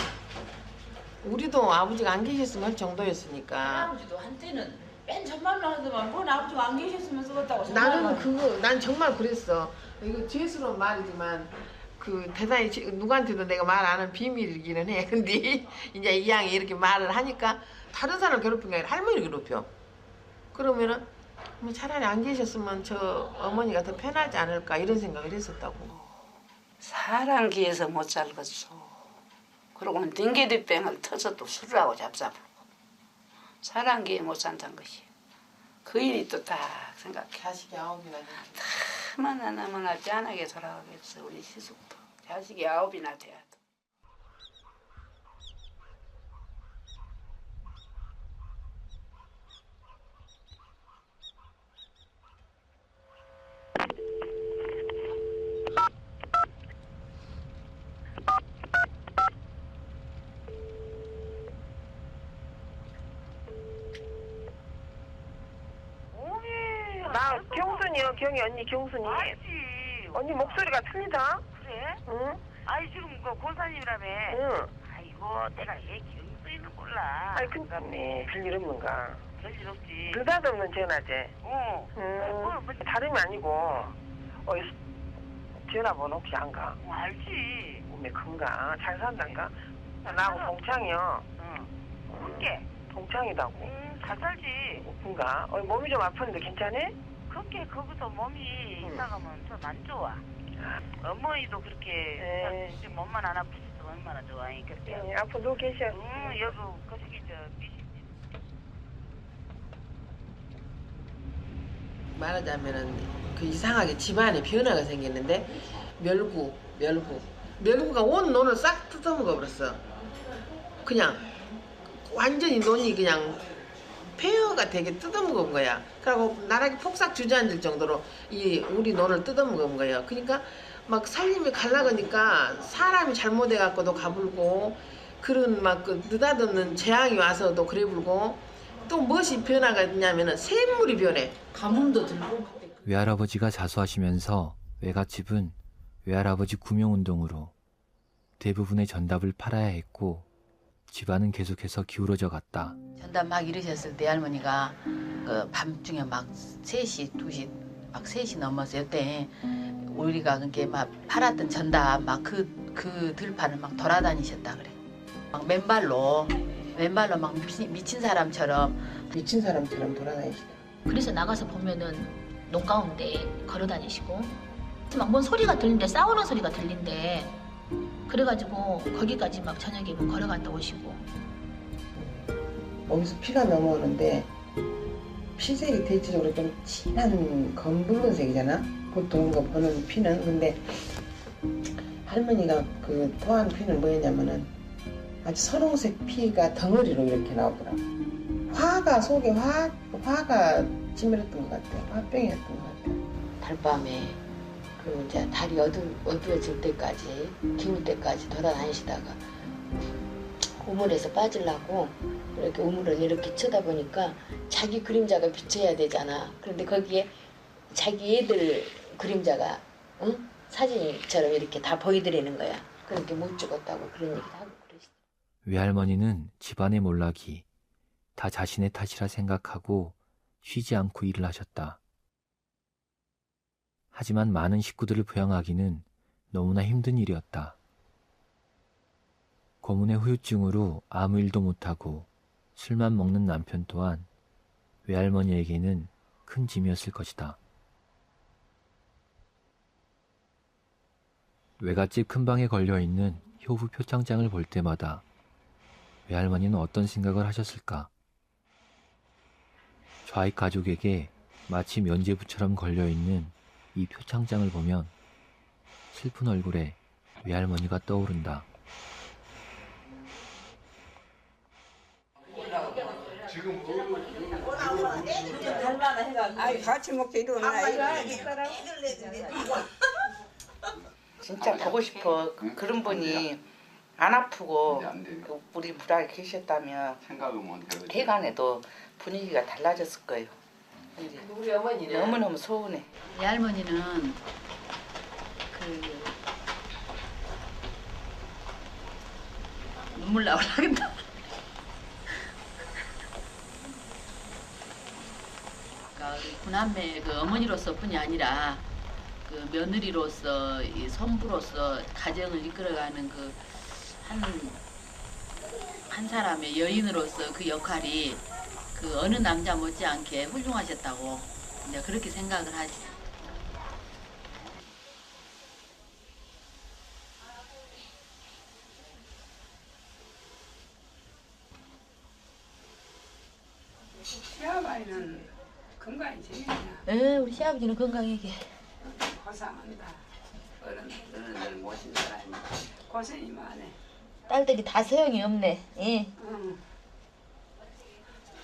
우리도 아버지가 안 계셨으면 할 정도였으니까. 할아버지도 한때는 맨 전말로 하더만 뭔 아버지가 안 계셨으면 쓰겠다고. 난 정말 그랬어. 이거 죄스러운 말이지만 그 대단히 누구한테도 내가 말 안 하는 비밀이기는 해. 근데 이제 이 양이 이렇게 말을 하니까 다른 사람을 괴롭힌 게 아니라 할머니를 괴롭혀. 그러면은 뭐 차라리 안 계셨으면 저 어머니가 더 편하지 않을까 이런 생각을 했었다고. 사랑기에서 못 살겠어. 그러고는 딩게디병을 터져도 술을 하고 잡잡고 사랑기에 못 산다는 것이 그 일이 또 딱 생각해. 자식이 9이나 너무나 짠하게 돌아가겠어 우리 시숙도. 자식이 9이나 돼야 돼. 나 경순이요, 경이 언니 경순이. 알지. 언니 목소리가 틀리다. 그래? 응? 아이 지금 그 권사님이라며. 응. 아이고 내가 얘 경수이는 몰라. 아이 근데 별일 없는가? 별일 없지. 느닷없는 전화제. 뭐 다름이 아니고 전화번호 혹시 안 가? 알지. 몸에 큰가? 잘 산단가? 나하고 동창이요. 그게 동창이다고. 잘 살지. 큰가? 몸이 좀 아픈데 괜찮아? 그렇게 거기서 몸이 이상하면 좀 안 좋아. 어머니도 그렇게 지금 몸만 안 아프셔서 얼마나 좋아. 그렇게. 앞으로 누워 계셔. 여기 거기 미신. 말하자면은 그 이상하게 집안에 변화가 생겼는데 멸구가 온 논을 싹 뜯어먹어 버렸어. 그냥 완전히 논이 그냥 폐허가 되게 뜯어먹은 거야. 그리고 나락이 폭삭 주저앉을 정도로 이 우리 논을 뜯어먹은 거예요. 그러니까 막 살림이 갈라가니까 사람이 잘못해갖고도 가불고 그런 막 그 느닷없는 재앙이 와서도 그래 불고 또 무엇이 변화가 있냐면은 샘물이 변해. 가뭄도 들고. 외할아버지가 자수하시면서 외갓집은 외할아버지 구명운동으로 대부분의 전답을 팔아야 했고 집안은 계속해서 기울어져 갔다. 전답 막 이러셨을 때 할머니가 그 밤중에 막 3시, 2시, 막 3시 넘어서 이때 우리가 그렇게 막 팔았던 전답 막 그 들판을 막 돌아다니셨다 그래. 막 맨발로 막 미친 사람처럼 돌아다니시다. 그래서 나가서 보면은 농 가운데 걸어 다니시고 막 뭔 소리가 들린대, 싸우는 소리가 들린대. 그래가지고 거기까지 막 저녁에 걸어갔다 오시고. 몸에서 피가 넘어오는데 피색이 대체적으로 좀 진한 검붉은색이잖아. 보통 거 보는 피는. 근데 할머니가 그 토한 피는 뭐였냐면은 아주 선홍색 피가 덩어리로 이렇게 나오더라. 화가 속에 화가 치밀었던 것 같아. 화병이었던 것 같아. 달밤에 그 이제 달이 어두워질 때까지 기울 때까지 돌아다니시다가 우물에서 빠지려고 이렇게 우물을 이렇게 쳐다보니까 자기 그림자가 비쳐야 되잖아. 그런데 거기에 자기 애들 그림자가 사진처럼 이렇게 다 보이더라는 거야. 그렇게 못 죽었다고 그런 얘기도 하고 그러시더라고요. 외할머니는 집안의 몰락이 다 자신의 탓이라 생각하고 쉬지 않고 일을 하셨다. 하지만 많은 식구들을 부양하기는 너무나 힘든 일이었다. 고문의 후유증으로 아무 일도 못하고 술만 먹는 남편 또한 외할머니에게는 큰 짐이었을 것이다. 외갓집 큰방에 걸려있는 효부 표창장을 볼 때마다 외할머니는 어떤 생각을 하셨을까? 좌익 가족에게 마치 면죄부처럼 걸려있는 이 표창장을 보면 슬픈 얼굴에 외할머니가 떠오른다. 아이 같이 먹자 이러나. 진짜 보고 싶어. 그런 분이 안 아프고 우리 불악에 계셨다면 해관에도 분위기가 달라졌을 거예요. 우리 어머니는 너무너무 서운해. 내 할머니는 눈물 나오려겠다. 그러니까 구남매 그 어머니로서뿐이 아니라 그 며느리로서 이 손부로서 가정을 이끌어가는 그 한 사람의 여인으로서 그 역할이 그 어느 남자 못지않게 훌륭하셨다고 이제 그렇게 생각을 하지. 시아버지는 건강히 지내냐? 네, 우리 시아버지는 건강하게. 고생한다. 어른들 모신 사람이 고생이 많네. 딸들이 다 소용이 없네. 예. 응.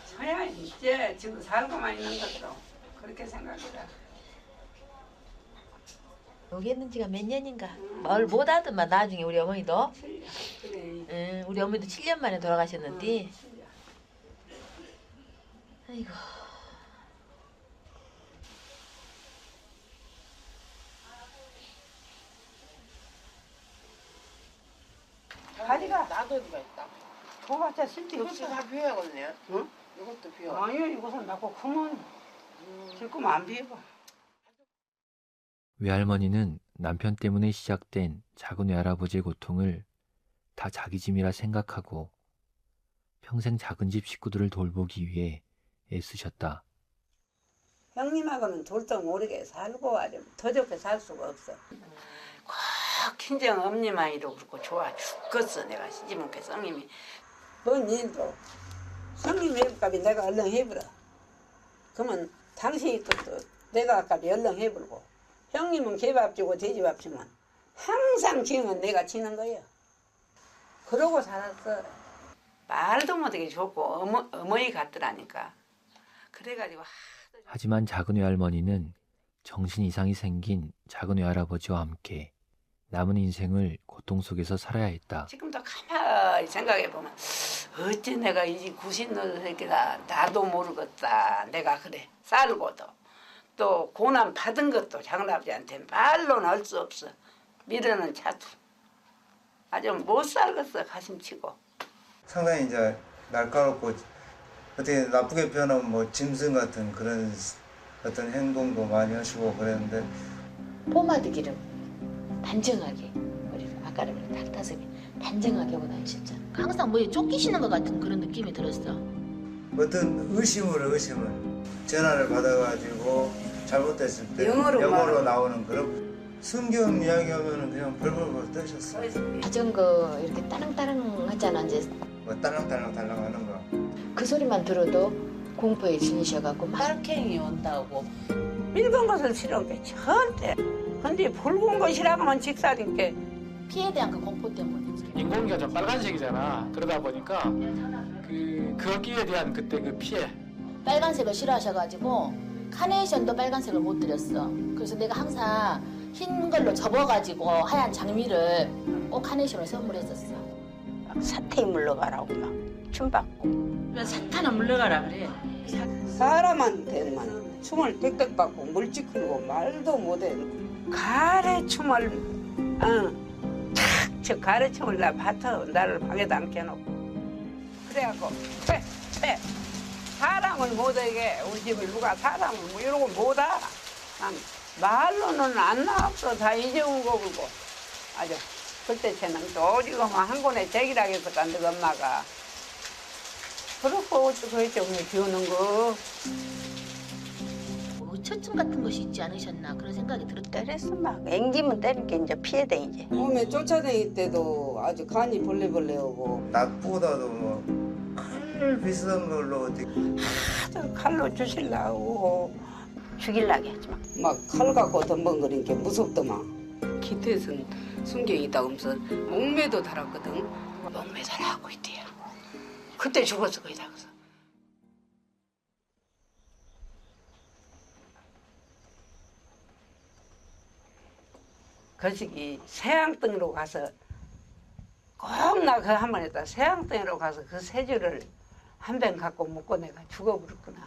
서야 이제 지금 살고만 있는 것도 그렇게 생각해라. 여기 있는 지가 몇 년인가. 뭘 못하더만 나중에 우리 어머니도. 그래. 우리 어머니도 7년 만에 돌아가셨는데. 아이고. 가리가 나도 어디가 있다. 줘봤자 쓸데없어. 이것도 다 비워야겠네. 응? 이것도 비워. 아니요, 이것은 낳고 크면 질 거면 안 비워. 외할머니는 남편 때문에 시작된 작은 외할아버지의 고통을 다 자기 짐이라 생각하고 평생 작은 집 식구들을 돌보기 위해 애쓰셨다. 형님하고는 둘도 모르게 살고 아주 더 좋게 살 수가 없어. 꼭 친정 엄니만이도 그렇고 좋아 죽겠어. 내가 시집은 성님이 뭔 일도 성님 외부값이 내가 얼른 해버려. 그러면 당신이 것도 내가 아까비 얼른 해버리고 형님은 개밥 주고 돼지밥 주면 항상 지는 내가 지는 거예요. 그러고 살았어. 말도 못하게 좋고 어머니 같더라니까. 그래가지고 하지만 작은 외할머니는 정신 이상이 생긴 작은 외할아버지와 함께 남은 인생을 고통 속에서 살아야 했다. 지금도 가만히 생각해보면 어째 내가 이 90년 새끼가 나도 모르겠다. 내가 그래 살고도 또 고난 받은 것도 장아버지한테 말로는 할 수 없어. 미련은 차도 아주 못 살겠어. 가심치고 상당히 이제 날카롭고 어떻게 나쁘게 표현하면 뭐 짐승 같은 그런 어떤 행동도 많이 하시고 그랬는데 포마드 기름 단정하게 우리 아까는 우리 닭다슴이 단정하게 하고 다니셨잖아. 항상 뭐에 쫓기시는 것 같은 그런 느낌이 들었어. 어떤 의심을 전화를 받아가지고 잘못됐을 때 영어로 나오는 그런 성경 이야기하면은 그냥 벌벌벌 떠셨어요. 자전거 이렇게 따릉따릉 하잖아. 이제 뭐 딸랑딸랑 하는 거. 그 소리만 들어도 공포에 질리셔갖고 혈행이 온다고 일본 것을 싫어한 게 절대. 근데 붉은 것이라고만 직사인 게 피해에 대한 그 공포 때문이지. 인공기가 좀 빨간색이잖아. 그러다 보니까 거기에 대한 그때 그 피해. 빨간색을 싫어하셔가지고 카네이션도 빨간색을 못 드렸어. 그래서 내가 항상 흰 걸로 접어가지고 하얀 장미를 꼭 카네이션을 선물했었어. 사태에 물러가라고 막 춤받고. 왜 사탄아 물러가라 그래? 사람한테만 춤을 빽빽 받고 물찍 흘고 말도 못해. 가래춤을 저 가래춤을 나 밭어 나를 방에다 앉혀놓고 그래갖고 퇴 사람을 못하게 우리 집을 누가 사람을 뭐 이런 거 못하. 난 말로는 안 나왔어. 다 잊어온 거 그러고 아주 그때 쟤는 또 오지고만 한 권에 제기라고 해서 간다 엄마가. 그렇고 어쩌고 했죠. 비우는 거. 우처증 같은 것이 있지 않으셨나 그런 생각이 들었다. 때렸어 막. 앵기면 때린 게 이제 피해돼 이제. 몸에 쫓아다닐 때도 아주 간이 벌레벌레 오고. 낙보다도 뭐 칼 비슷한 걸로 어떻게 하도 칼로 주실라고. 죽일라게 하지 마. 막 칼 갖고 덤벙거리는 게 무섭더만. 기태에선 순경이 있다고 하면서 목매도 달았거든. 목매 달아갖고 있대요. 그때 죽었어 거의 다. 거시기 세양등으로 가서 꼭 나 그 한 번 했다. 세양등으로 가서 그 세 줄을 한 병 갖고 먹고 내가 죽어버렸구나.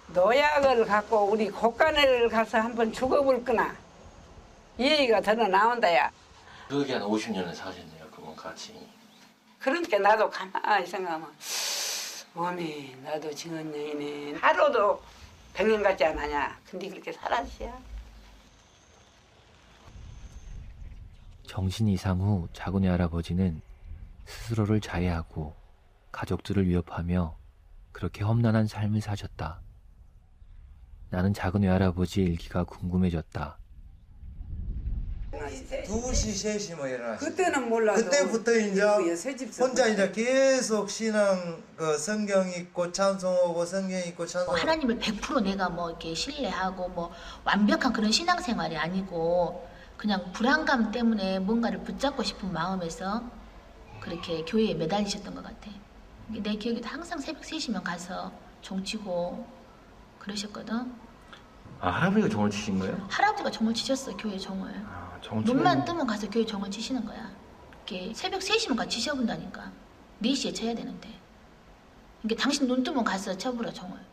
노약을 갖고 우리 곡간을 가서 한번 죽어버렸구나. 이 얘기가 더러 나온다야. 그게 한 50년을 사셨네요. 그건 같이. 그러니까 나도 가만히 생각하면 어메 나도 증언녀이네. 하루도 병인 같지 않았냐. 근데 그렇게 살았어야. 정신 이상 후 작은 외할아버지는 스스로를 자해하고 가족들을 위협하며 그렇게 험난한 삶을 사셨다. 나는 작은 외할아버지의 일기가 궁금해졌다. 2시, 3시 뭐 일어나시. 그때는 몰라도 그때부터 이제 혼자 이제 계속 신앙 그 성경 읽고 찬송하고 성경 읽고 찬송. 하나님을 100% 내가 뭐 이렇게 신뢰하고 뭐 완벽한 그런 신앙생활이 아니고 그냥 불안감 때문에 뭔가를 붙잡고 싶은 마음에서 그렇게 교회에 매달리셨던 것 같아. 내 기억에도 항상 새벽 3시면 가서 종 치고 그러셨거든. 아, 할아버지가 종을 치신 거예요? 할아버지가 종을 치셨어, 교회 종을. 종을 눈만 뜨면 가서 교회 종을 치시는 거야. 이렇게 새벽 3시면 가서 치셔본다니까. 4시에 쳐야 되는데. 이게 당신 눈 뜨면 가서 쳐보라, 종을.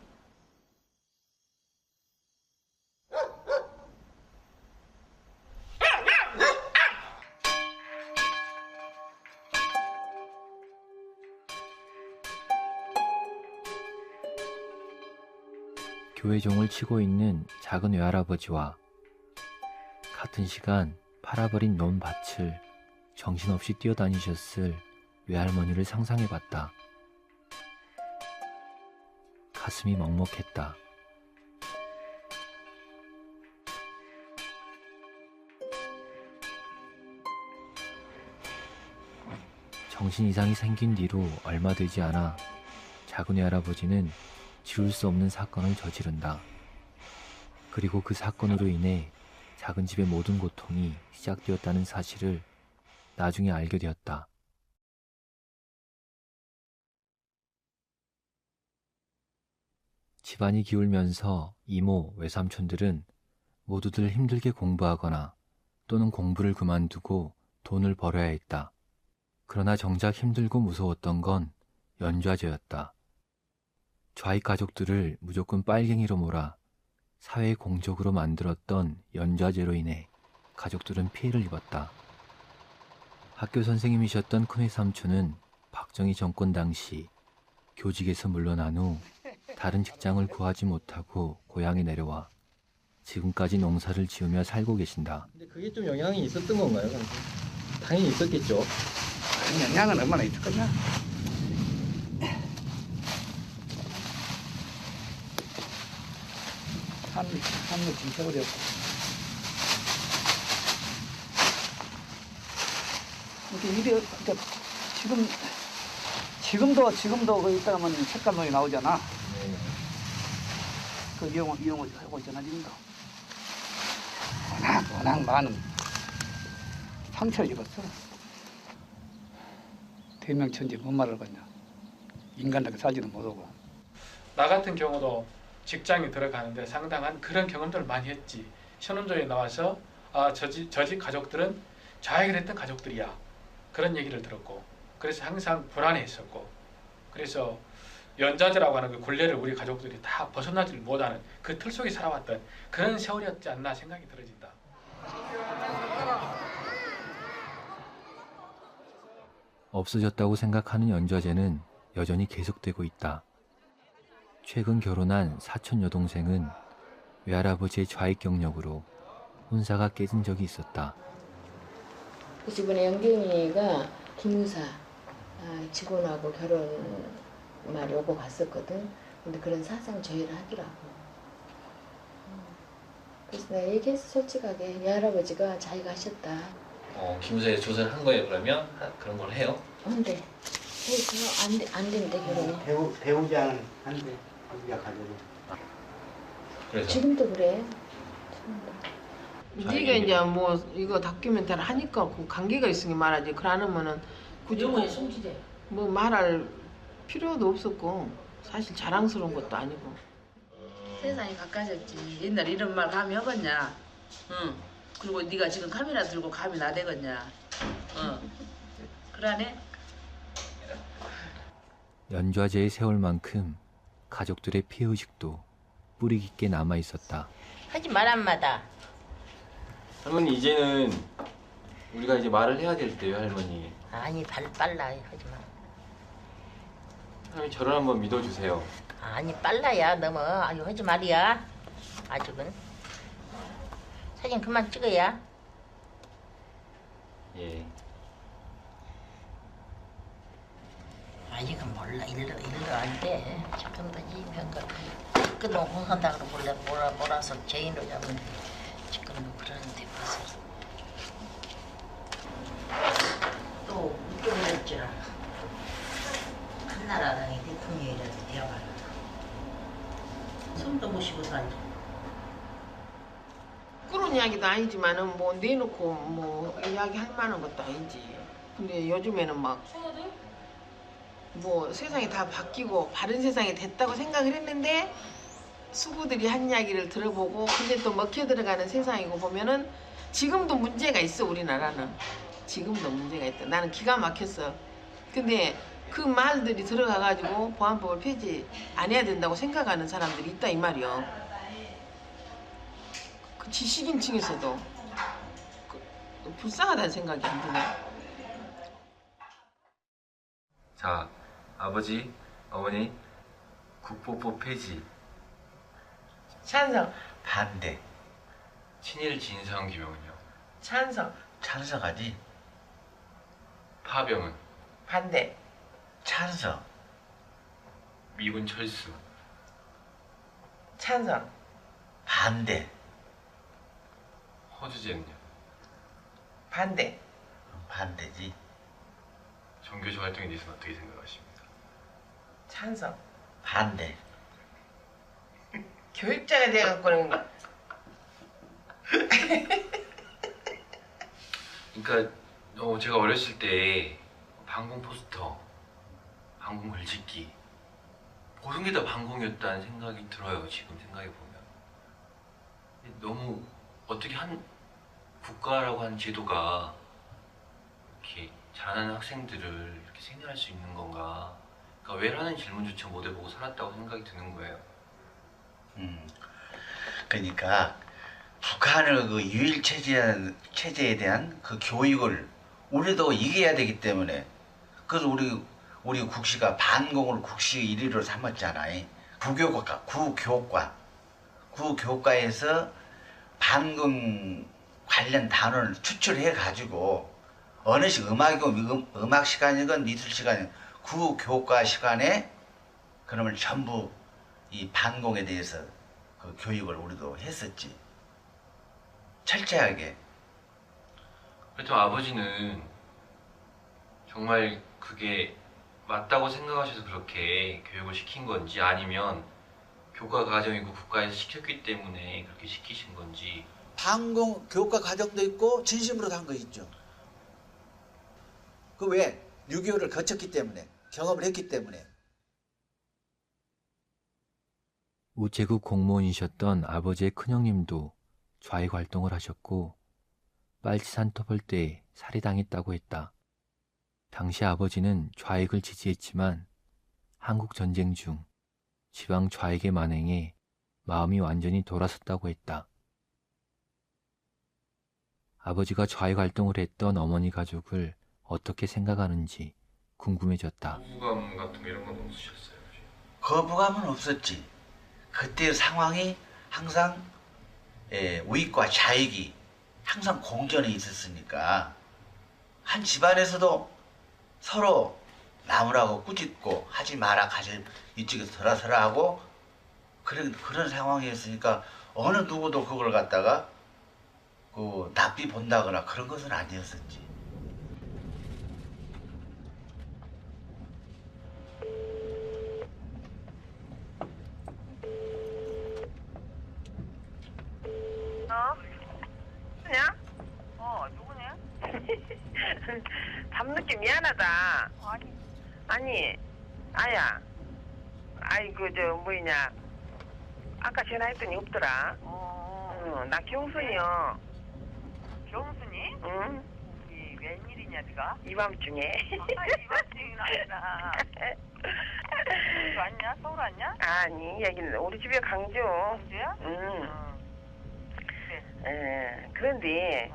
교회 종을 치고 있는 작은 외할아버지와 같은 시간 팔아버린 논밭을 정신없이 뛰어다니셨을 외할머니를 상상해봤다. 가슴이 먹먹했다. 정신 이상이 생긴 뒤로 얼마 되지 않아 작은 외할아버지는 지울 수 없는 사건을 저지른다. 그리고 그 사건으로 인해 작은 집의 모든 고통이 시작되었다는 사실을 나중에 알게 되었다. 집안이 기울면서 이모, 외삼촌들은 모두들 힘들게 공부하거나 또는 공부를 그만두고 돈을 벌어야 했다. 그러나 정작 힘들고 무서웠던 건 연좌제였다. 좌익 가족들을 무조건 빨갱이로 몰아 사회의 공적으로 만들었던 연좌제로 인해 가족들은 피해를 입었다. 학교 선생님이셨던 큰외삼촌은 박정희 정권 당시 교직에서 물러난 후 다른 직장을 구하지 못하고 고향에 내려와 지금까지 농사를 지으며 살고 계신다. 근데 그게 좀 영향이 있었던 건가요? 당연히 있었겠죠. 영향은 얼마나 있을 거냐? 한물 진짜 어렵고. 이게 지금도 그 이따 가면 색감놀이 나오잖아. 네. 그 이용을 하고 있잖아 지금도. 워낙 많은 상처를 입었어. 대명천지 뭔 말을 하냐. 인간답게 살지도 못하고. 나 같은 경우도 직장에 들어가는데 상당한 그런 경험들을 많이 했지. 신혼조에 나와서 저 집 가족들은 좌익을 했던 가족들이야. 그런 얘기를 들었고, 그래서 항상 불안해했었고, 그래서 연좌제라고 하는 그 굴레를 우리 가족들이 다 벗어나지 못하는 그 틀 속에 살아왔던 그런 세월이었지 않나 생각이 들어진다. 없어졌다고 생각하는 연좌제는 여전히 계속되고 있다. 최근 결혼한 사촌 여동생은 외할아버지의 좌익 경력으로 혼사가 깨진 적이 있었다. 그래서 이번에 영경이가 기무사 직원하고 결혼 말이 오고 갔었거든. 근데 그런 사상 저해를 하더라고. 그래서 내가 얘기했어, 솔직하게. 네 할아버지가 자기가 하셨다. 기무사에 조사를 한 거예요, 그러면? 그런 걸 해요? 안 돼. 해서 안 된대, 결혼이. 배우자는 안 돼. 우리가 가져도. 그래서? 지금도 그래. 네가 이제 뭐 이거 다큐멘터리 하니까 그 관계가 있으니 말하지. 그러면은 굳이 뭐 말할 필요도 없었고 사실 자랑스러운 것도 아니고. 세상이 가까워졌지. 옛날 이런 말 감히 하겠냐? 응. 그리고 네가 지금 카메라 들고 감히 나대겠냐? 응. 그러네. 연좌제의 세월만큼 가족들의 피해의식도 뿌리 깊게 남아 있었다. 하지 말 한마다. 할머니 이제는 우리가 이제 말을 해야 될 때요, 할머니. 아니 빨라 하지 마. 할머니 저를 한번 믿어주세요. 아니 빨라야 너무. 아유 하지 말이야. 아직은. 사진 그만 찍어야. 예. 아직은 몰라. 일로 안 돼. 지금도 이 병가 끊어고 한다 그러고 몰아서 죄인으로 잡으면 지금 뭐 그러는데 벌써. 또 웃겨버렸지라. 한나라당이 대통령이라도 되어가라. 숨도 못 쉬고 살지. 부끄러운 이야기도 아니지만은 뭐 내놓고 뭐 이야기할 만한 것도 아니지. 근데 요즘에는 막 뭐 세상이 다 바뀌고 바른 세상이 됐다고 생각을 했는데 수구들이 한 이야기를 들어보고 근데 또 먹혀 들어가는 세상이고 보면은 지금도 문제가 있어. 우리나라는 지금도 문제가 있다. 나는 기가 막혔어. 근데 그 말들이 들어가가지고 보안법을 폐지 안 해야 된다고 생각하는 사람들이 있다 이 말이요. 그 지식인층에서도 불쌍하다는 생각이 안 드네. 자, 아버지, 어머니, 국보법 폐지 찬성. 반대. 친일 진상 규명은요? 찬성. 찬성하지. 파병은? 반대. 찬성. 미군 철수? 찬성. 반대. 허주제는요? 반대. 반대지. 종교적 활동에 대해서는 어떻게 생각하십니까? 찬성. 반대. 교육자가 돼갖고는 그러니까 제가 어렸을 때 반공 포스터, 반공 글짓기 모든 게 다 반공이었다는 생각이 들어요. 지금 생각해 보면 너무 어떻게 한 국가라고 하는 제도가 이렇게 잘하는 학생들을 이렇게 생활할 수 있는 건가? 그러니까 왜라는 질문조차 못 해보고 살았다고 생각이 드는 거예요. 그러니까 북한의 그 유일 체제에 대한 그 교육을 우리도 이겨야 되기 때문에 그래서 우리 국시가 반공을 국시 1위로 삼았잖아요. 구교과에서 반공 관련 단어를 추출해 가지고 어느 식 음악 시간이건 미술 시간 구교과 시간에 그러면 전부 이 반공에 대해서 그 교육을 우리도 했었지. 철저하게. 그렇다면 아버지는 정말 그게 맞다고 생각하셔서 그렇게 교육을 시킨 건지 아니면 교과 과정이고 국가에서 시켰기 때문에 그렇게 시키신 건지. 반공 교과 과정도 있고 진심으로 한 거 있죠. 그 왜? 6.25를 거쳤기 때문에, 경험을 했기 때문에. 우체국 공무원이셨던 아버지의 큰형님도 좌익 활동을 하셨고 빨치산 터벌 때 살해당했다고 했다. 당시 아버지는 좌익을 지지했지만 한국전쟁 중 지방 좌익의 만행에 마음이 완전히 돌아섰다고 했다. 아버지가 좌익 활동을 했던 어머니 가족을 어떻게 생각하는지 궁금해졌다. 거부감 같은 이런 건 없으셨어요? 거부감은 없었지. 그때 상황이 항상 우익과 좌익이 항상 공존해 있었으니까 한 집안에서도 서로 나무라고 꾸짖고 하지 마라, 가지 이쪽에서 돌아서라 하고 그런 상황이었으니까 어느 누구도 그걸 갖다가 그 납비 본다거나 그런 것은 아니었었지. 누구냐? 누구냐? 밤늦게 미안하다. 아니, 아야. 뭐냐. 아까 전화했더니 없더라. 나 경순이요. 경순이? 응. 웬일이냐, 네가? 이 밤중에. 이 밤중이나 아니라. 서울 왔냐? 서울 왔냐? 아니, 여기는 우리 집에 강주. 강주야? 응. 그런데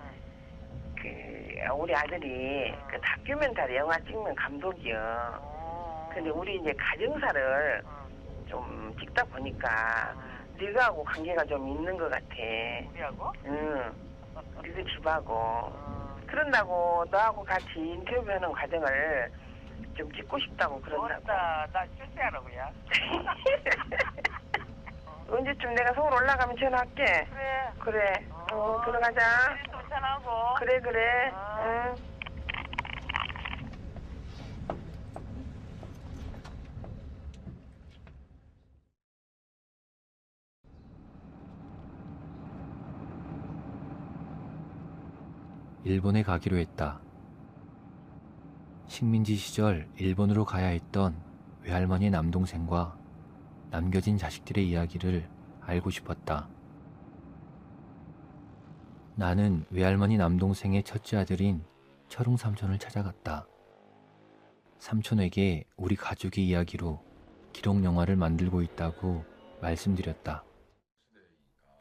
우리 아들이 그 다큐멘터리 영화 찍는 감독이요. 근데 우리 이제 가정사를 좀 찍다 보니까 네가하고 관계가 좀 있는 것 같아. 우리하고? 응. 우리 집하고. 그런다고 너하고 같이 인터뷰하는 과정을 좀 찍고 싶다고 그런다고. 나 실패하라고요. 언제쯤 내가 서울 올라가면 전화할게. 그래. 들어가자. 또 전화하고. 그래. 응. 일본에 가기로 했다. 식민지 시절 일본으로 가야 했던 외할머니 남동생과 남겨진 자식들의 이야기를 알고 싶었다. 나는 외할머니 남동생의 첫째 아들인 철웅 삼촌을 찾아갔다. 삼촌에게 우리 가족의 이야기로 기록 영화를 만들고 있다고 말씀드렸다.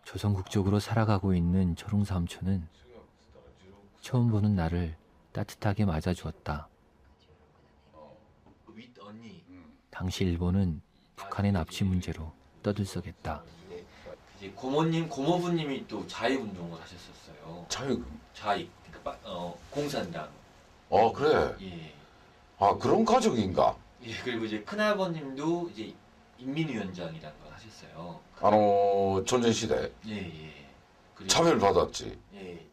조선국적으로 살아가고 있는 철웅 삼촌은 처음 보는 나를 따뜻하게 맞아주었다. 당시 일본은 북한의 납치 문제로 떠들썩했다. 이제 고모님, 고모부님이 또 자익운동을 하셨었어요. 자익, 그러니까 공산당. 그래. 예. 아, 그런 가족인가? 예, 그리고 이제 큰아버님도 이제 인민위원장이라는 걸 하셨어요. 전쟁시대. 예. 차별받았지. 예.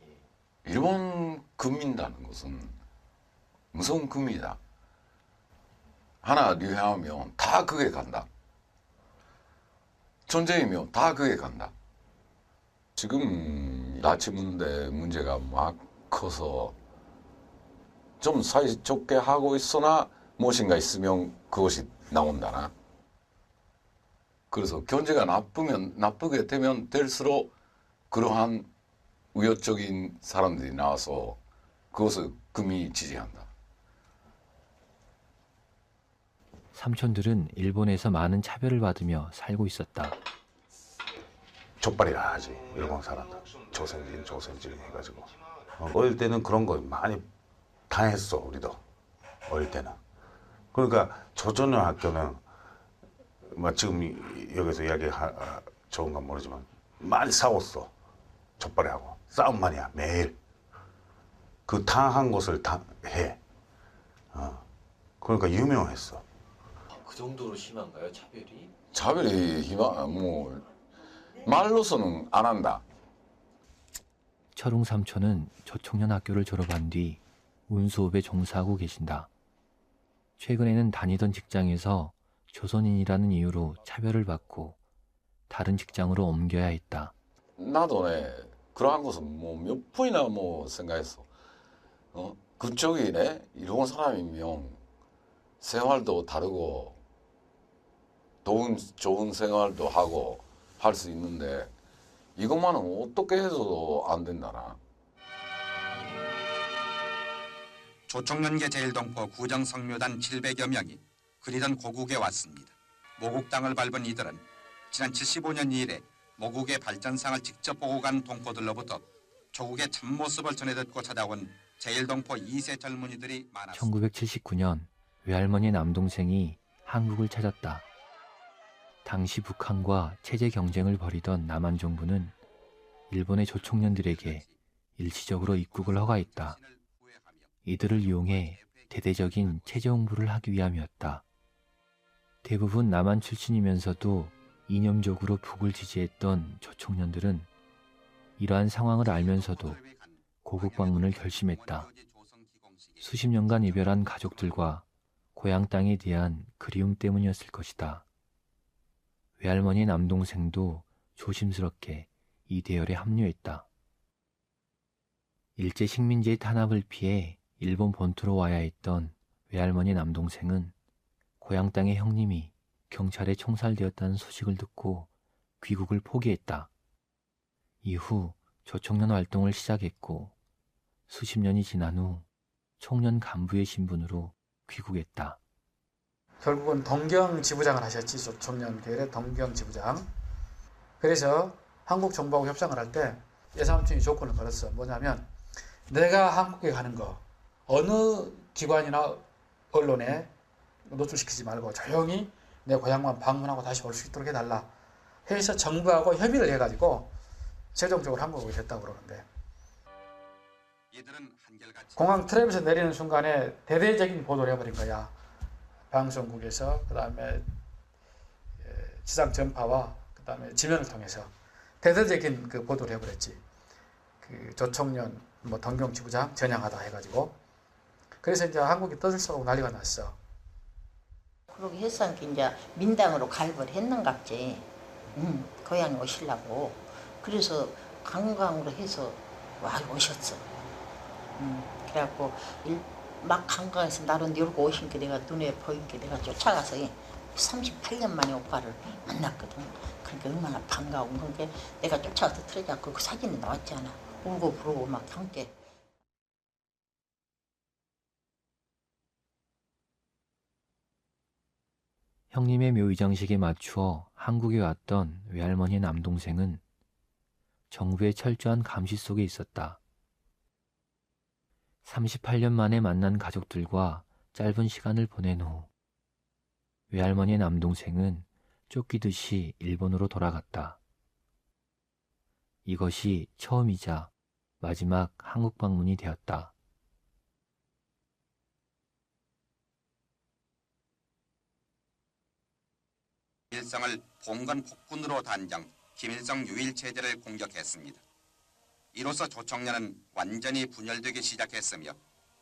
일본 국민이라는 것은 무서운 국민이다. 하나 유행하면 다 그게 간다. 전쟁이면 다 그게 간다. 지금 나치 문제가 막 커서 좀 사이좋게 하고 있으나 무엇인가 있으면 그것이 나온다나. 그래서 경제가 나쁘게 되면 될수록 그러한 우여적인 사람들이 나와서 그것을 국민이 지지한다. 삼촌들은 일본에서 많은 차별을 받으며 살고 있었다. 족발이라 하지, 일본 사람들. 조선진 해가지고. 어릴 때는 그런 거 많이 당했어, 우리도. 어릴 때는. 그러니까 조선여 학교는 지금 여기서 이야기 좋은 건 모르지만 많이 싸웠어. 족발이하고. 싸움만이야, 매일. 그 당한 것을 해. 그러니까 유명했어. 그 정도로 심한가요, 차별이? 차별이 말로서는 안 한다. 철웅 삼촌은 조청년 학교를 졸업한 뒤 운수업에 종사하고 계신다. 최근에는 다니던 직장에서 조선인이라는 이유로 차별을 받고 다른 직장으로 옮겨야 했다. 나도 그러한 것은 몇 번이나 생각했어. 그쪽이 일본 사람이면 생활도 다르고 좋은 생활도 하고 할 수 있는데 이것만은 어떻게 해서도 안 된다나. 조청년계 제일동포 구정성묘단 700여 명이 그리던 고국에 왔습니다. 모국 땅을 밟은 이들은 지난 75년 이래 모국의 발전상을 직접 보고 간 동포들로부터 조국의 참모습을 전해 듣고 찾아온 제일동포 2세 젊은이들이 많았습니다. 1979년 외할머니 남동생이 한국을 찾았다. 당시 북한과 체제 경쟁을 벌이던 남한 정부는 일본의 조총련들에게 일시적으로 입국을 허가했다. 이들을 이용해 대대적인 체제 홍보를 하기 위함이었다. 대부분 남한 출신이면서도 이념적으로 북을 지지했던 조총련들은 이러한 상황을 알면서도 고국 방문을 결심했다. 수십 년간 이별한 가족들과 고향 땅에 대한 그리움 때문이었을 것이다. 외할머니 남동생도 조심스럽게 이 대열에 합류했다. 일제 식민지의 탄압을 피해 일본 본토로 와야 했던 외할머니 남동생은 고향 땅의 형님이 경찰에 총살되었다는 소식을 듣고 귀국을 포기했다. 이후 조청년 활동을 시작했고 수십 년이 지난 후 청년 간부의 신분으로 귀국했다. 결국은 동경 지부장을 하셨지. 조청년계열의 동경 지부장. 그래서 한국 정부하고 협상을 할 때 예삼촌이 조건을 걸었어. 뭐냐면 내가 한국에 가는 거 어느 기관이나 언론에 노출시키지 말고 조용히 내 고향만 방문하고 다시 올 수 있도록 해달라 해서 정부하고 협의를 해가지고 최종적으로 한국에 됐다고 그러는데, 공항 트랩에서 내리는 순간에 대대적인 보도를 해버린 거야. 방송국에서, 그 다음에 지상 전파와 그 다음에 지면을 통해서 대대적인 그 보도를 해버렸지. 그 조청년 동경 지부장 전향하다 해가지고. 그래서 이제 한국이 떠들썩하고 난리가 났어. 그러게 해서 이제 민당으로 가입을 했는갑지. 고향에 오시려고. 그래서 관광으로 해서 와 오셨어. 그래갖고 막 한강에서 나를 열고 오신 게 내가 눈에 보인 게 내가 쫓아가서 38년 만에 오빠를 만났거든. 그러니까 얼마나 반가운 건게 내가 쫓아가서 틀어잡고 그 사진이 나왔잖아. 울고 부르고 막 함께. 형님의 묘의장식에 맞추어 한국에 왔던 외할머니의 남동생은 정부의 철저한 감시 속에 있었다. 38년 만에 만난 가족들과 짧은 시간을 보낸 후 외할머니의 남동생은 쫓기듯이 일본으로 돌아갔다. 이것이 처음이자 마지막 한국 방문이 되었다. 일성을 봉건 폭군으로 단정, 김일성 유일 체제를 공격했습니다. 이로써 조총련은 완전히 분열되기 시작했으며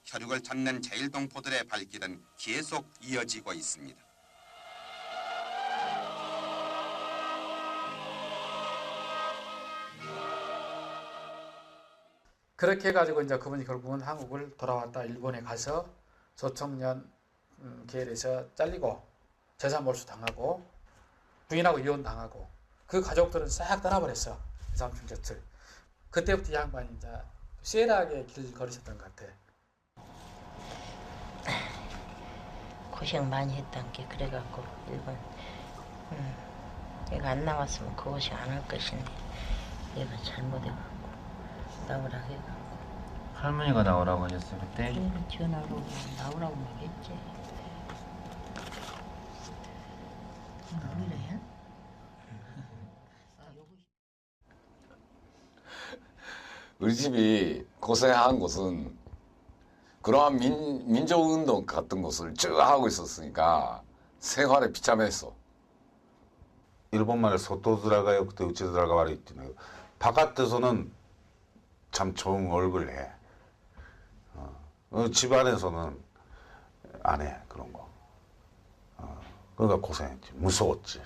혈육을 찾는 제일동포들의 발길은 계속 이어지고 있습니다. 그렇게 해가지고 이제 그분이 결국은 한국을 돌아왔다. 일본에 가서 조총련 계열에서 잘리고 재산 몰수 당하고 부인하고 이혼 당하고 그 가족들은 싹 떠나버렸어. 삼촌 곁을. 그때부터 이 양반이 이제 쇠락의 길 걸으셨던 것 같아. 고생 많이 했던 게 그래갖고 일본 얘가 안 나왔으면 그 고생 안 할 것인데 얘가 잘못해갖고 나오라고 해갖고. 할머니가 나오라고 하셨어요 그때? 전화로 나오라고 얘기했지. 그래? 우리 집이 고생한 곳은 그러한 민족운동 같은 것을 쭉 하고 있었으니까 생활에 비참했어. 일본말에 소토드라가요 그때 우체드라가와라 있잖아요. 바깥에서는 참 좋은 얼굴 해. 집안에서는 안 해 그런 거. 그러니까 고생했지. 무서웠지.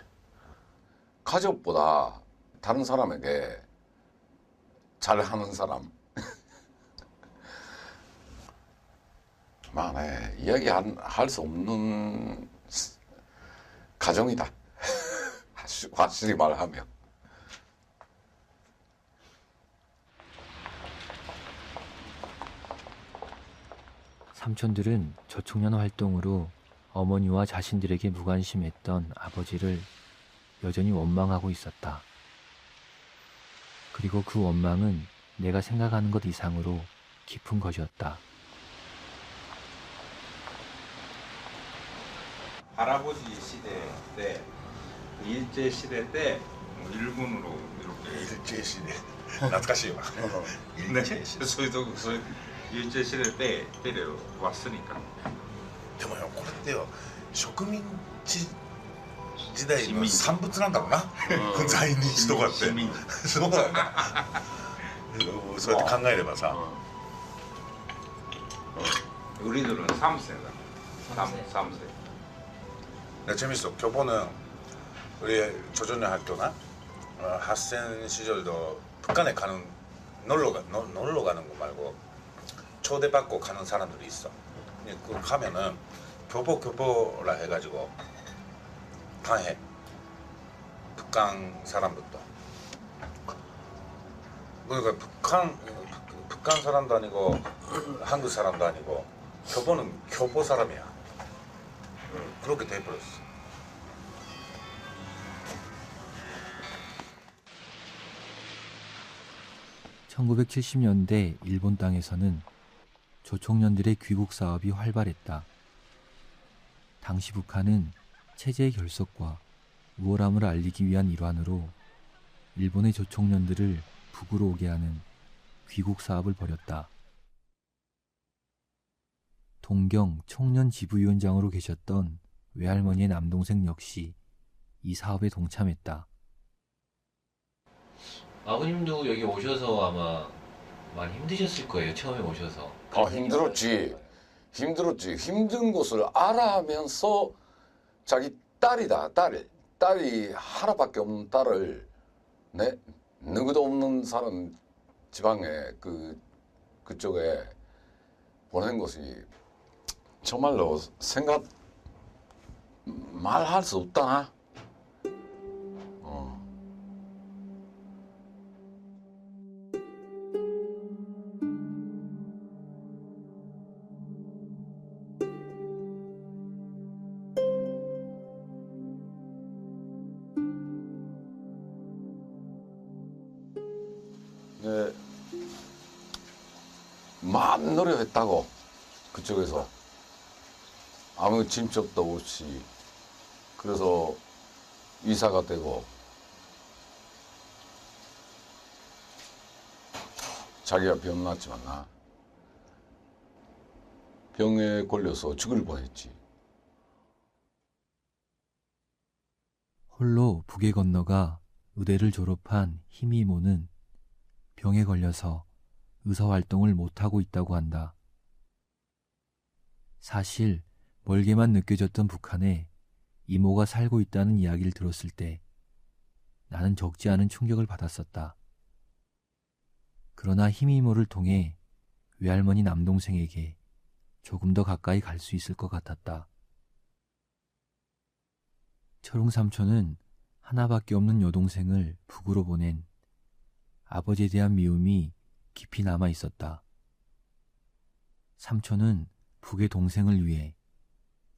가족보다 다른 사람에게 잘하는 사람 만에 이야기할 수 없는 가정이다. 확실히 말하면. 삼촌들은 조총련 활동으로 어머니와 자신들에게 무관심했던 아버지를 여전히 원망하고 있었다. 그리고 그 원망은 내가 생각하는 것 이상으로 깊은 것이었다. 할아버지 시대 때 일제 시대 때 일본으로 이렇게 일제 시대 懐かしいわ 일제 시대そういう 일제 시대 때 데려왔으니까. でもよこれってよ植民地時代の産物なんだろうな在日とかってそうだよねそうやって考えればさ 우리들은 3세다. 3세. 재밌어. 교보는 우리 조선의 학교나 학생 시절도 북한에 가는 놀러 가는 거 말고 초대받고 가는 사람들이 있어. 그 가면은 교보라 해가지고 다 해. 북한 사람부터. 그러니까 북한 사람도 아니고 한국 사람도 아니고 교보는 교보 사람이야. 그렇게 돼버렸어. (1970년대) 일본 땅에서는 조총련들의 귀국 사업이 활발했다. 당시 북한은 체제의 결속과 우월함을 알리기 위한 일환으로 일본의 조총련들을 북으로 오게 하는 귀국 사업을 벌였다. 동경 총련 지부위원장으로 계셨던 외할머니의 남동생 역시 이 사업에 동참했다. 아버님도 여기 오셔서 아마 많이 힘드셨을 거예요. 처음에 오셔서. 힘들었지. 힘든 것을 알아하면서 자기 딸이다. 딸이 하나밖에 없는 딸을 누구도 없는 사람 지방에 그쪽에 보낸 것이 정말로 말할 수 없다. 네, 많은 노력했다고 그쪽에서 아무 짐작도 없이 그래서 이사가 되고 자기가 병 났지만 나 병에 걸려서 죽을 뻔했지. 홀로 북에 건너가 의대를 졸업한 히미모는 병에 걸려서 의사활동을 못하고 있다고 한다. 사실 멀게만 느껴졌던 북한에 이모가 살고 있다는 이야기를 들었을 때 나는 적지 않은 충격을 받았었다. 그러나 히미모를 통해 외할머니 남동생에게 조금 더 가까이 갈 수 있을 것 같았다. 철웅 삼촌은 하나밖에 없는 여동생을 북으로 보낸 아버지에 대한 미움이 깊이 남아 있었다. 삼촌은 북의 동생을 위해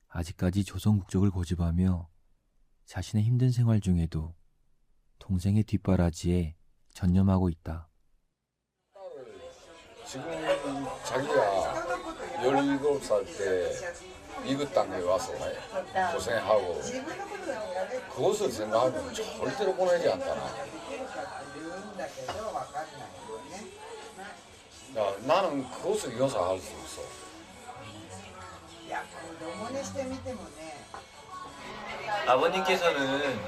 아직까지 조선 국적을 고집하며 자신의 힘든 생활 중에도 동생의 뒷바라지에 전념하고 있다. 지금 자기가 17살 때 미국 땅에 와서 고생하고 그것을 생각하면 절대로 보내지 않잖아. 야, 나는 그것을 용서할 수 있어. 아버님께서는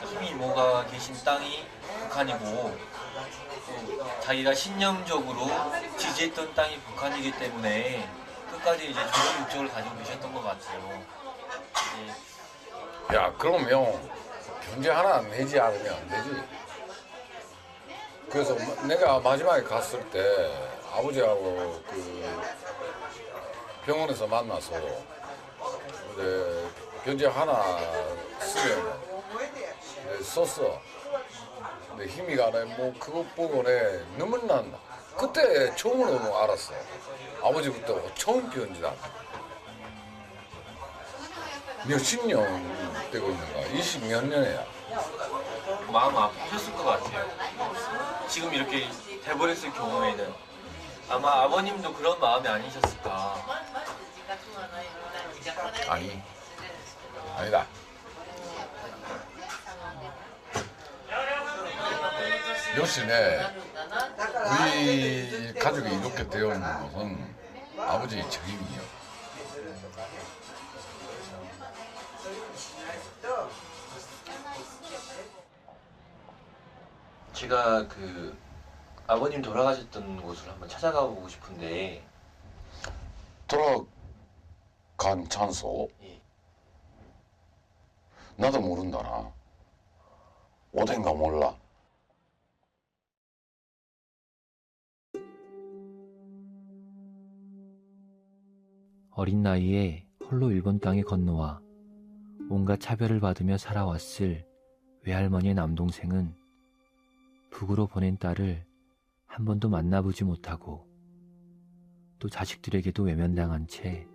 히미모가 계신 땅이 북한이고 또 자기가 신념적으로 지지했던 땅이 북한이기 때문에 끝까지 이제 조선 국적을 가지고 계셨던 것 같아요. 야, 그러면 견제 하나 내지 않으면 안 되지. 그래서 내가 마지막에 갔을 때 아버지하고 그 병원에서 만나서 이제 견제 하나 쓰면 썼어. 근데 희미가 뭐 그것 보고 눈물 난다. 그때 처음으로 알았어. 아버지부터 처음 편지다. 몇십 년 되고 있는 거야. 20몇 년이야. 마음 아프셨을 것 같아요. 지금 이렇게 돼버렸을 경우에는 아마 아버님도 그런 마음이 아니셨을까. 아니다. 요신에 우리 가족이 이렇게 되어 있는 것은 아버지의 책임이에요. 제가 그 아버님 돌아가셨던 곳을 한번 찾아가 보고 싶은데. 돌아간 장소? 나도 모른다나. 어딘가 몰라. 어린 나이에 홀로 일본 땅에 건너와 온갖 차별을 받으며 살아왔을 외할머니의 남동생은 북으로 보낸 딸을 한 번도 만나보지 못하고 또 자식들에게도 외면당한 채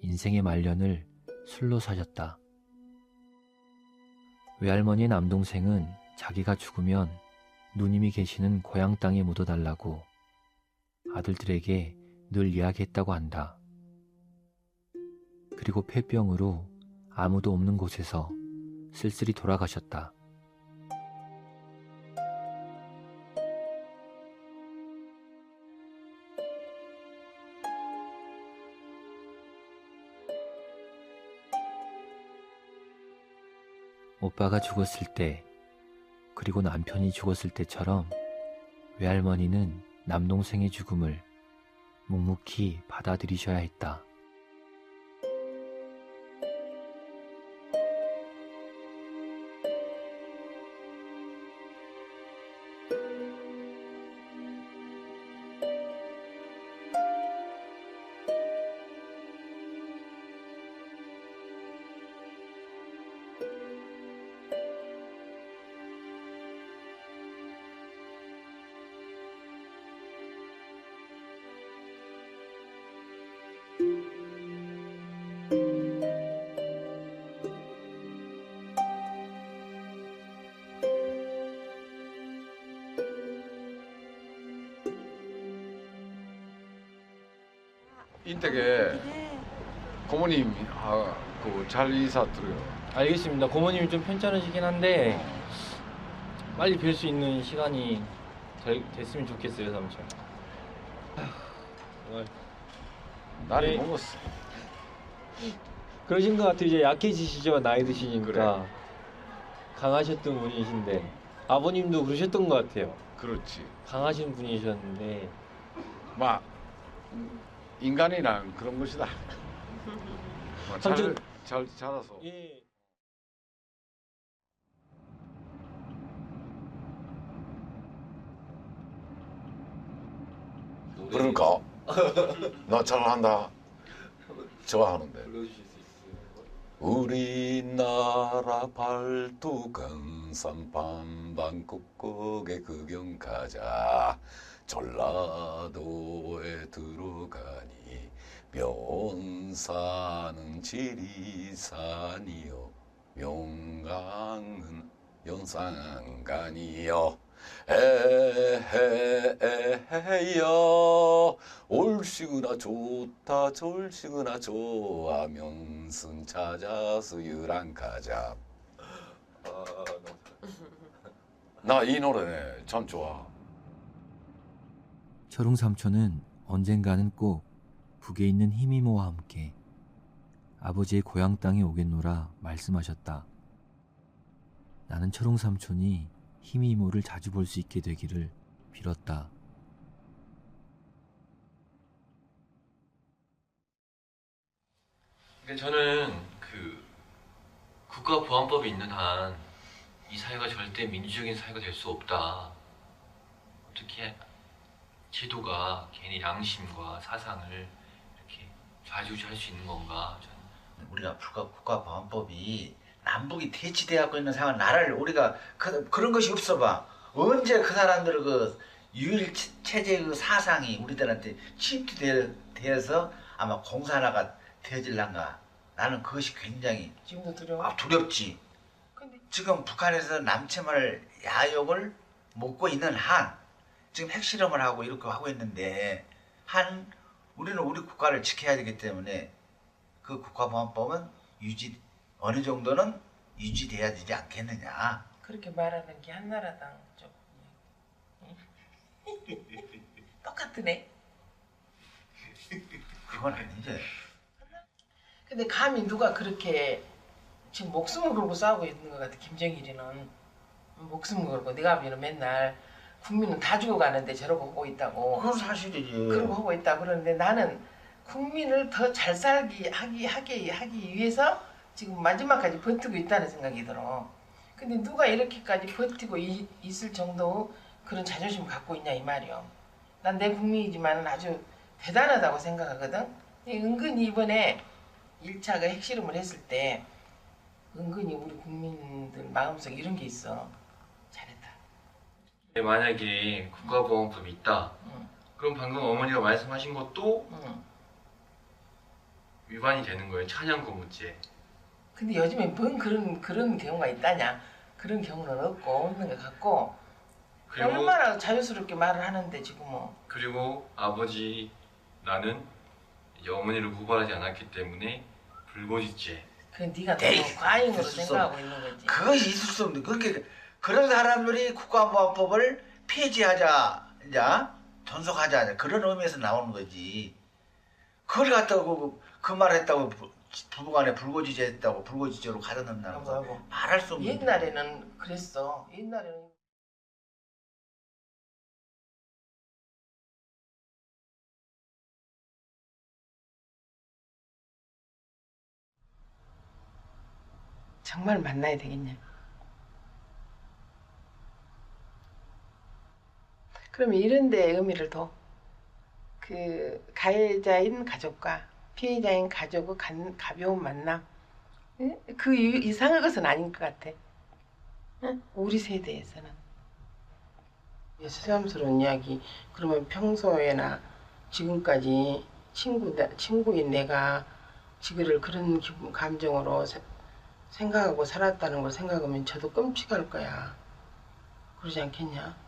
인생의 말년을 술로 사셨다. 외할머니의 남동생은 자기가 죽으면 누님이 계시는 고향 땅에 묻어달라고 아들들에게 늘 이야기했다고 한다. 그리고 폐병으로 아무도 없는 곳에서 쓸쓸히 돌아가셨다. 오빠가 죽었을 때, 그리고 남편이 죽었을 때처럼 외할머니는 남동생의 죽음을 묵묵히 받아들이셔야 했다. 인택에 고모님 잘 인사드려요. 알겠습니다. 고모님이 좀 편찮으시긴 한데 빨리 뵐 수 있는 시간이 됐으면 좋겠어요, 삼촌. 날이 네. 먹었어. 그러신 것 같아요. 이제 약해지시죠, 나이 드시니까. 그래. 강하셨던 분이신데 아버님도 그러셨던 것 같아요. 그렇지. 강하신 분이셨는데 막 인간이란 그런 것이다. 삼촌. 잘 자라서. 예. 그러니까 나 잘한다. 좋아하는데. 우리나라 발두강산 반반곡곡에 구경 가자. 전라도에 들어가니 면사는 지리산이요 명강은 연산간이요 에헤에헤여 올시구나 좋다 졸시구나 좋아 명승 찾아서 유랑 가자. 나 이 노래 참 좋아. 철웅 삼촌은 언젠가는 꼭 북에 있는 히미모와 함께 아버지의 고향 땅에 오겠노라 말씀하셨다. 나는 철웅 삼촌이 히미모를 자주 볼 수 있게 되기를 빌었다. 그러니까 저는 국가보안법이 있는 한 이 사회가 절대 민주적인 사회가 될 수 없다. 어떻게 제도가 개인의 양심과 사상을 이렇게 좌지우지할 수 있는 건가? 저는. 우리가 국가보안법이 남북이 대치돼갖고 있는 상황 나라를 우리가 그런 것이 없어봐. 언제 그 사람들 유일 체제 사상이 우리들한테 침투되어서 아마 공산화가 되어질란가. 나는 그것이 굉장히 지금도 두려워? 두렵지. 지금 북한에서 남침을 야욕을 먹고 있는 한 지금 핵실험을 하고 이렇게 하고 있는데 우리는 우리 국가를 지켜야 되기 때문에 그 국가보안법은 어느 정도는 유지돼야 되지 않겠느냐. 그렇게 말하는 게 한나라당 쪽. 똑같으네. 그건 아니지. 근데 감히 누가 그렇게 지금 목숨을 걸고 싸우고 있는 것 같아. 김정일이는 목숨을 걸고 네가 보면 맨날 국민은 다 죽어가는데 저러고 하고 있다고. 그건 사실이지. 그러고 하고 있다 그러는데 나는 국민을 더 잘 살기 하기 위해서 지금 마지막까지 버티고 있다는 생각이 들어. 근데 누가 이렇게까지 버티고 있을 정도 그런 자존심 갖고 있냐 이 말이요. 난 내 국민이지만 아주 대단하다고 생각하거든. 은근히 이번에 1차 핵실험을 했을 때 은근히 우리 국민들 마음속에 이런 게 있어. 잘했다. 만약에 국가보안법이 있다. 그럼 방금 어머니가 말씀하신 것도 위반이 되는 거예요. 찬양고무죄. 근데 요즘에 뭔 그런 경우가 있다냐. 그런 경우는 없고 없는 것 같고. 얼마나 자유스럽게 말을 하는데 지금 뭐. 그리고 아버지 나는 이제 어머니를 고발하지 않았기 때문에 불고지죄. 그건 네가 너무 과잉으로 생각하고 있는 거지. 그것이 있을 수 없는. 그런 사람들이 국가보안법을 폐지하자, 이제 존속하자 그런 의미에서 나오는 거지. 그걸 갖다가 그 말했다고 부부간에 불고지죄 했다고 불고지죄로 가다 넣는다는 거 말할 수 없는. 옛날에는 그랬어. 옛날에는. 정말 만나야 되겠냐? 그러면 이런 데 의미를 둬. 가해자인 가족과 피해자인 가족의 가벼운 만남. 그 이상한 것은 아닌 것 같아. 우리 세대에서는. 새삼스러운 이야기. 그러면 평소에나 지금까지 친구인 내가 지그를 그런 감정으로 생각하고 살았다는 걸 생각하면 저도 끔찍할 거야. 그러지 않겠냐?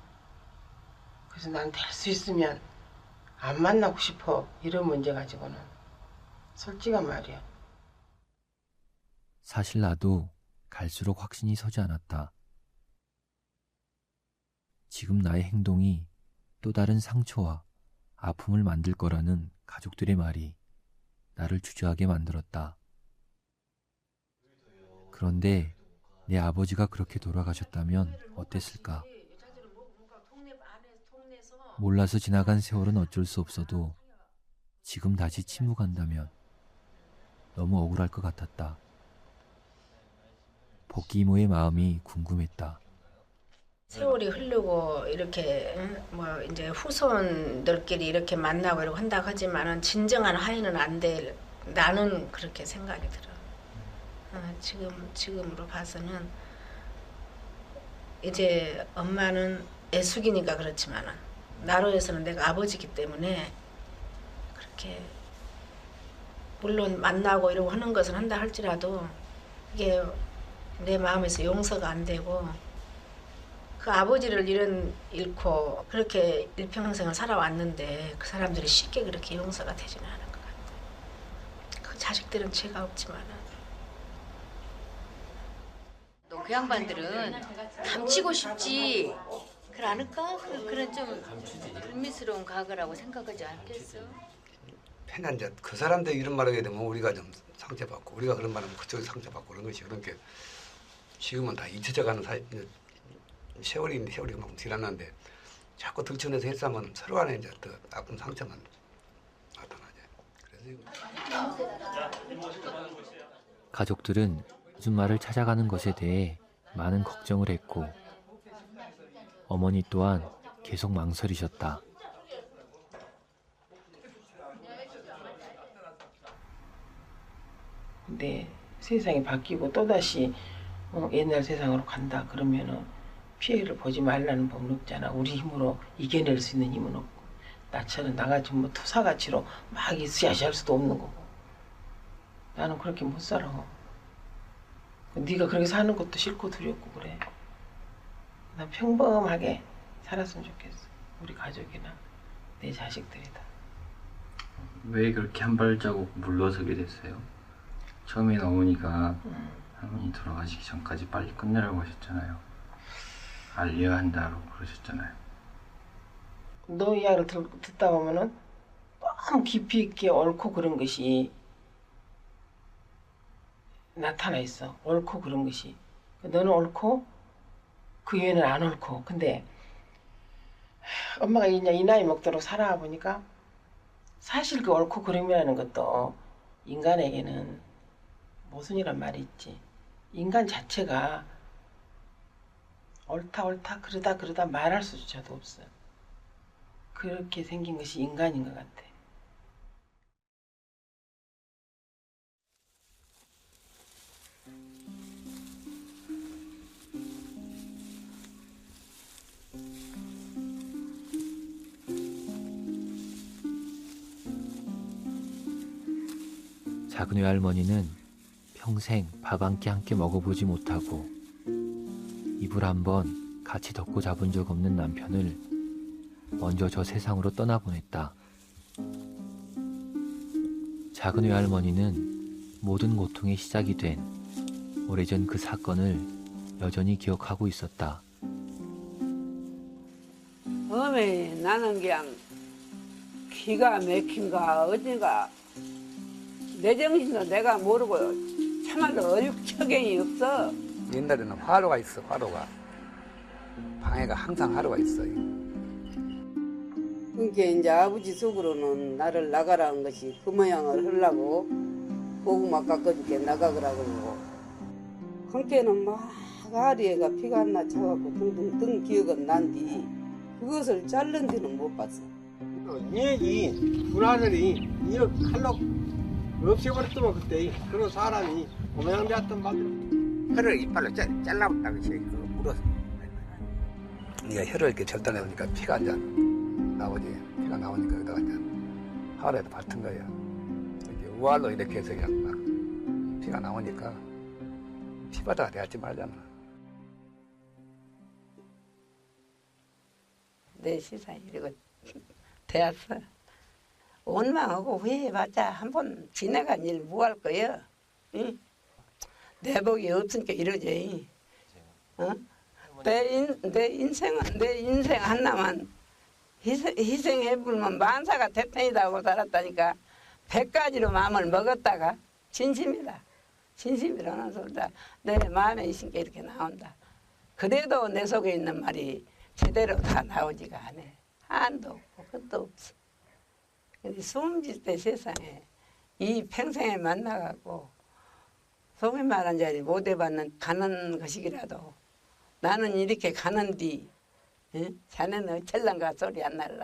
그래서 난 될 수 있으면 안 만나고 싶어. 이런 문제 가지고는. 솔직한 말이야. 사실 나도 갈수록 확신이 서지 않았다. 지금 나의 행동이 또 다른 상처와 아픔을 만들 거라는 가족들의 말이 나를 주저하게 만들었다. 그런데 내 아버지가 그렇게 돌아가셨다면 어땠을까? 몰라서 지나간 세월은 어쩔 수 없어도 지금 다시 침묵한다면 너무 억울할 것 같았다. 복귀 이모의 마음이 궁금했다. 세월이 흐르고 이렇게 뭐 이제 후손들끼리 이렇게 만나고 이러고 한다고 하지만은 진정한 화해는 안 될, 나는 그렇게 생각이 들어. 지금으로 봐서는 이제 엄마는 애숙이니까 그렇지만은 나로에서는 내가 아버지기 때문에 그렇게 물론 만나고 이러고 하는 것은 한다 할지라도 이게 내 마음에서 용서가 안 되고 그 아버지를 잃고 그렇게 일평생을 살아왔는데 그 사람들이 쉽게 그렇게 용서가 되지는 않은 것 같아요. 그 자식들은 죄가 없지만은 또 그 양반들은 감추고 싶지 그래 않을까? 그런 좀 불미스러운 과거라고 생각하지 않겠어? 편한 이제 그 사람들 이런 말하게 되면 우리가 좀 상처받고 우리가 그런 말하면 그쪽이 상처받고 그런 것이 그런 게 지금은 다 잊혀져가는 세월이 그만큼 지났는데 자꾸 들춰내서 했으면 서로 간에 이제 더 아픈 상처만 나타나죠. 가족들은 아줌마를 찾아가는 것에 대해 많은 걱정을 했고 어머니 또한 계속 망설이셨다. 근데 세상이 바뀌고 또다시 옛날 세상으로 간다 그러면은 피해를 보지 말라는 법은 없잖아. 우리 힘으로 이겨낼 수 있는 힘은 없고 나처럼 나같이 뭐 투사가치로 막 으쌰으쌰 할 수도 없는 거고 나는 그렇게 못 살아. 네가 그렇게 사는 것도 싫고 두렵고 그래. 난 평범하게 살았으면 좋겠어. 우리 가족이나 내 자식들이다. 왜 그렇게 한 발자국 물러서게 됐어요? 처음엔 어머니가 할머니 돌아가시기 전까지 빨리 끝내라고 하셨잖아요. 알려야 한다고 그러셨잖아요. 너 이야기를 듣다 보면은 너무 깊이 있게 옳고 그런 것이 나타나 있어. 옳고 그런 것이. 너는 옳고 그 외에는 안 옳고. 근데 엄마가 이 나이 먹도록 살아와 보니까 사실 그 옳고 그름이라는 것도 인간에게는 모순이란 말이 있지. 인간 자체가 옳다 그러다 말할 수조차도 없어. 그렇게 생긴 것이 인간인 것 같아. 작은 외할머니는 평생 밥 한 끼 함께 먹어보지 못하고 이불 한 번 같이 덮고 잡은 적 없는 남편을 먼저 저 세상으로 떠나보냈다. 작은 외할머니는 모든 고통의 시작이 된 오래전 그 사건을 여전히 기억하고 있었다. 어메 나는 그냥 기가 막힌가 어디가 내 정신도 내가 모르고 참말로 얼척경이 없어. 옛날에는 화로가 있어. 화로가 방에가 항상 화로가 있어요. 그러니까 이제 아버지 속으로는 나를 나가라는 것이 그 모양을 하려고 고구마 깎아줄게 나가 그러고 그때는 막 아리에가 피가 안 나 차갖고 등 기억은 난뒤 그것을 자른 뒤는 못 봤어. 얘기 불하늘이 이렇게 칼로 없애버렸더만 그때 그런 사람이 모양되었던 말들 혀를 이빨로 잘라버렸다 그치. 그거 물어서 네가 혀를 이렇게 절단해보니까 피가 이제 나오지. 피가 나오니까 여기다가 이제 화로에다 뱉은 거야. 이제 우알로 이렇게 해서 그냥 막 피가 나오니까 피바다가 되었지 말잖아. 내 세상이 이러고 되었어. 원망하고 후회해봤자 한 번 지나간 일 뭐 할 거야? 응? 내 복이 없으니까 이러지. 어? 내 인생 하나만 희생해불면 만사가 태평이다 하고 살았다니까 100가지로 마음을 먹었다가 진심이다. 진심이라는 소리다. 내 마음에 있으니까 이렇게 나온다. 그래도 내 속에 있는 말이 제대로 다 나오지가 않아. 한도 없고 끝도 없어. 근데 숨질 때 세상에 이 평생에 만나갖고 속에 말한 자리 못 해봤는 가는 것이기라도 나는 이렇게 가는디 응? 자네는 어쩔란가 소리 안 나를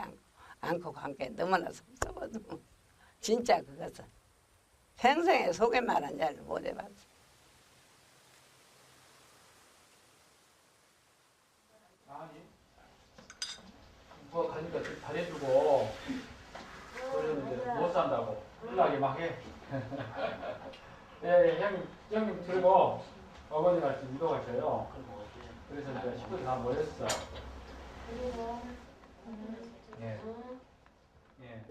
안고 간 게 너무나 섭섭하도 진짜 그것은 평생에 속에 말한 자를 못 해봤어. 뭐 가니까 잘해주고 그러는데 못 산다고 연락이 막 해. 예, 형님 들고 어머니가 지금 이동하셔요. 그래서 이제 식구들 다 모였어. 예. 예.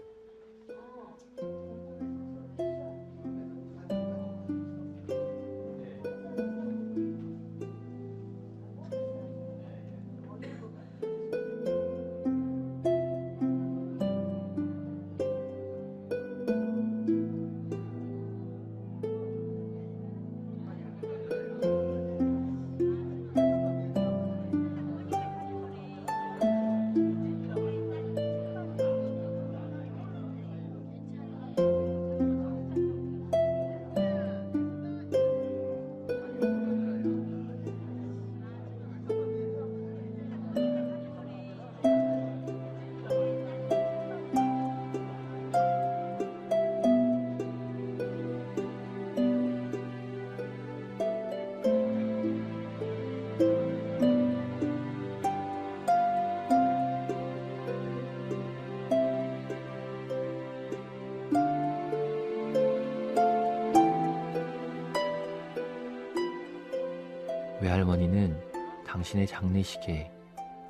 외할머니는 당신의 장례식에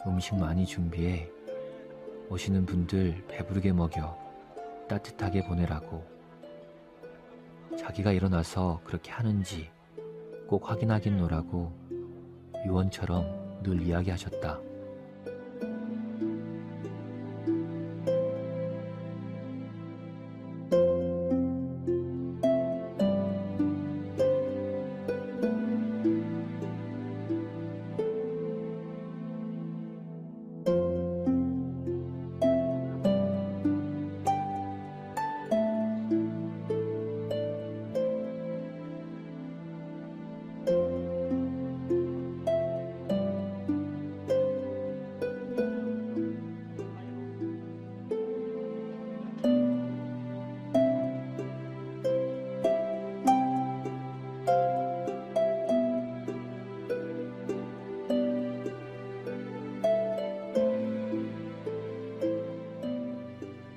음식 많이 준비해 오시는 분들 배부르게 먹여 따뜻하게 보내라고, 자기가 일어나서 그렇게 하는지 꼭 확인하겠노라고 유언처럼 늘 이야기하셨다.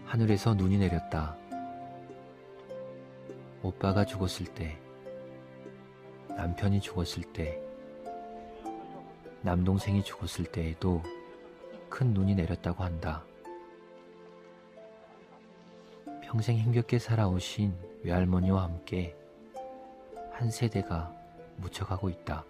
하늘에서 눈이 내렸다. 오빠가 죽었을 때, 남편이 죽었을 때, 남동생이 죽었을 때에도 큰 눈이 내렸다고 한다. 평생 힘겹게 살아오신 외할머니와 함께 한 세대가 묻혀가고 있다.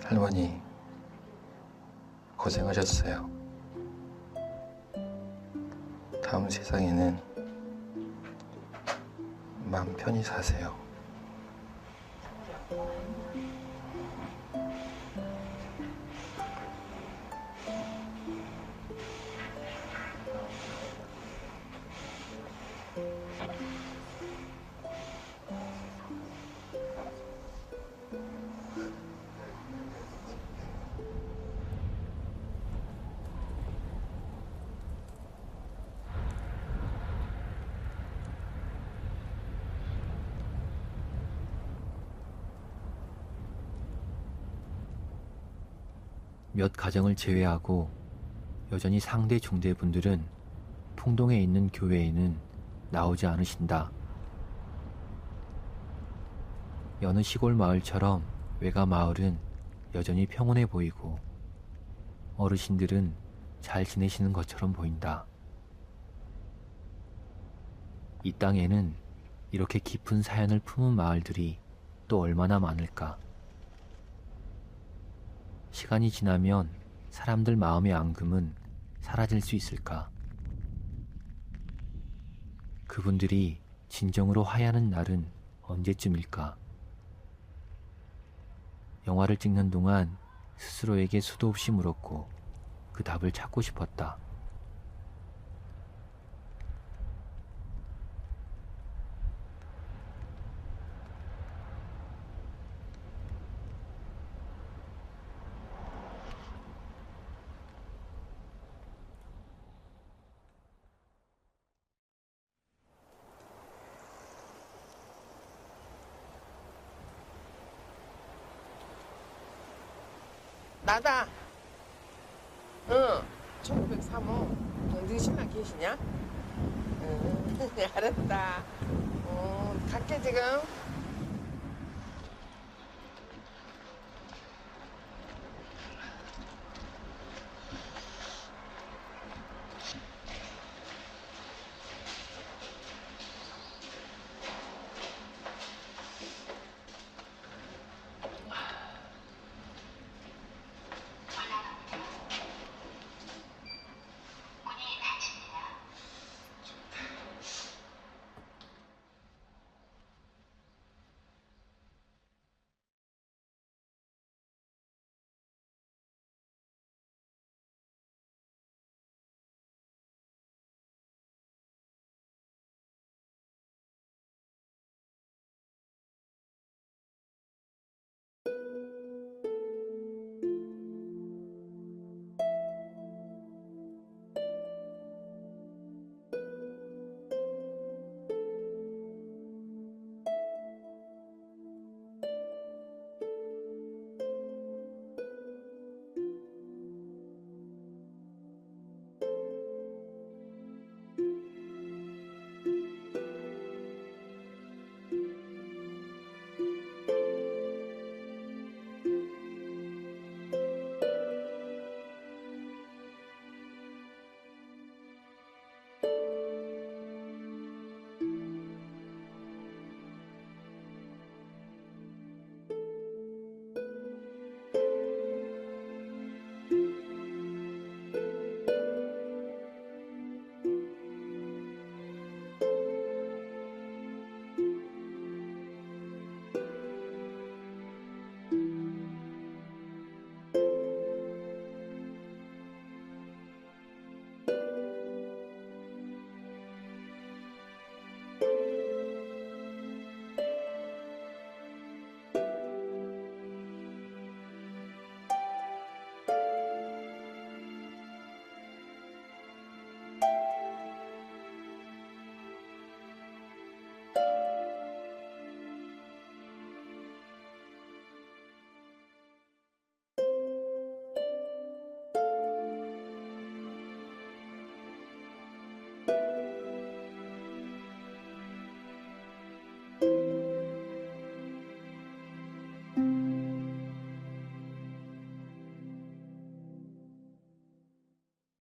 할머니, 고생하셨어요. 다음 세상에는 마음 편히 사세요. 몇 가정을 제외하고 여전히 상대 중대분들은 풍동에 있는 교회에는 나오지 않으신다. 여느 시골 마을처럼 외가 마을은 여전히 평온해 보이고 어르신들은 잘 지내시는 것처럼 보인다. 이 땅에는 이렇게 깊은 사연을 품은 마을들이 또 얼마나 많을까. 시간이 지나면 사람들 마음의 앙금은 사라질 수 있을까? 그분들이 진정으로 화해하는 날은 언제쯤일까? 영화를 찍는 동안 스스로에게 수도 없이 물었고 그 답을 찾고 싶었다. 나다. 1903호 동진 신랑 계시냐? 알았다. 갈게 지금.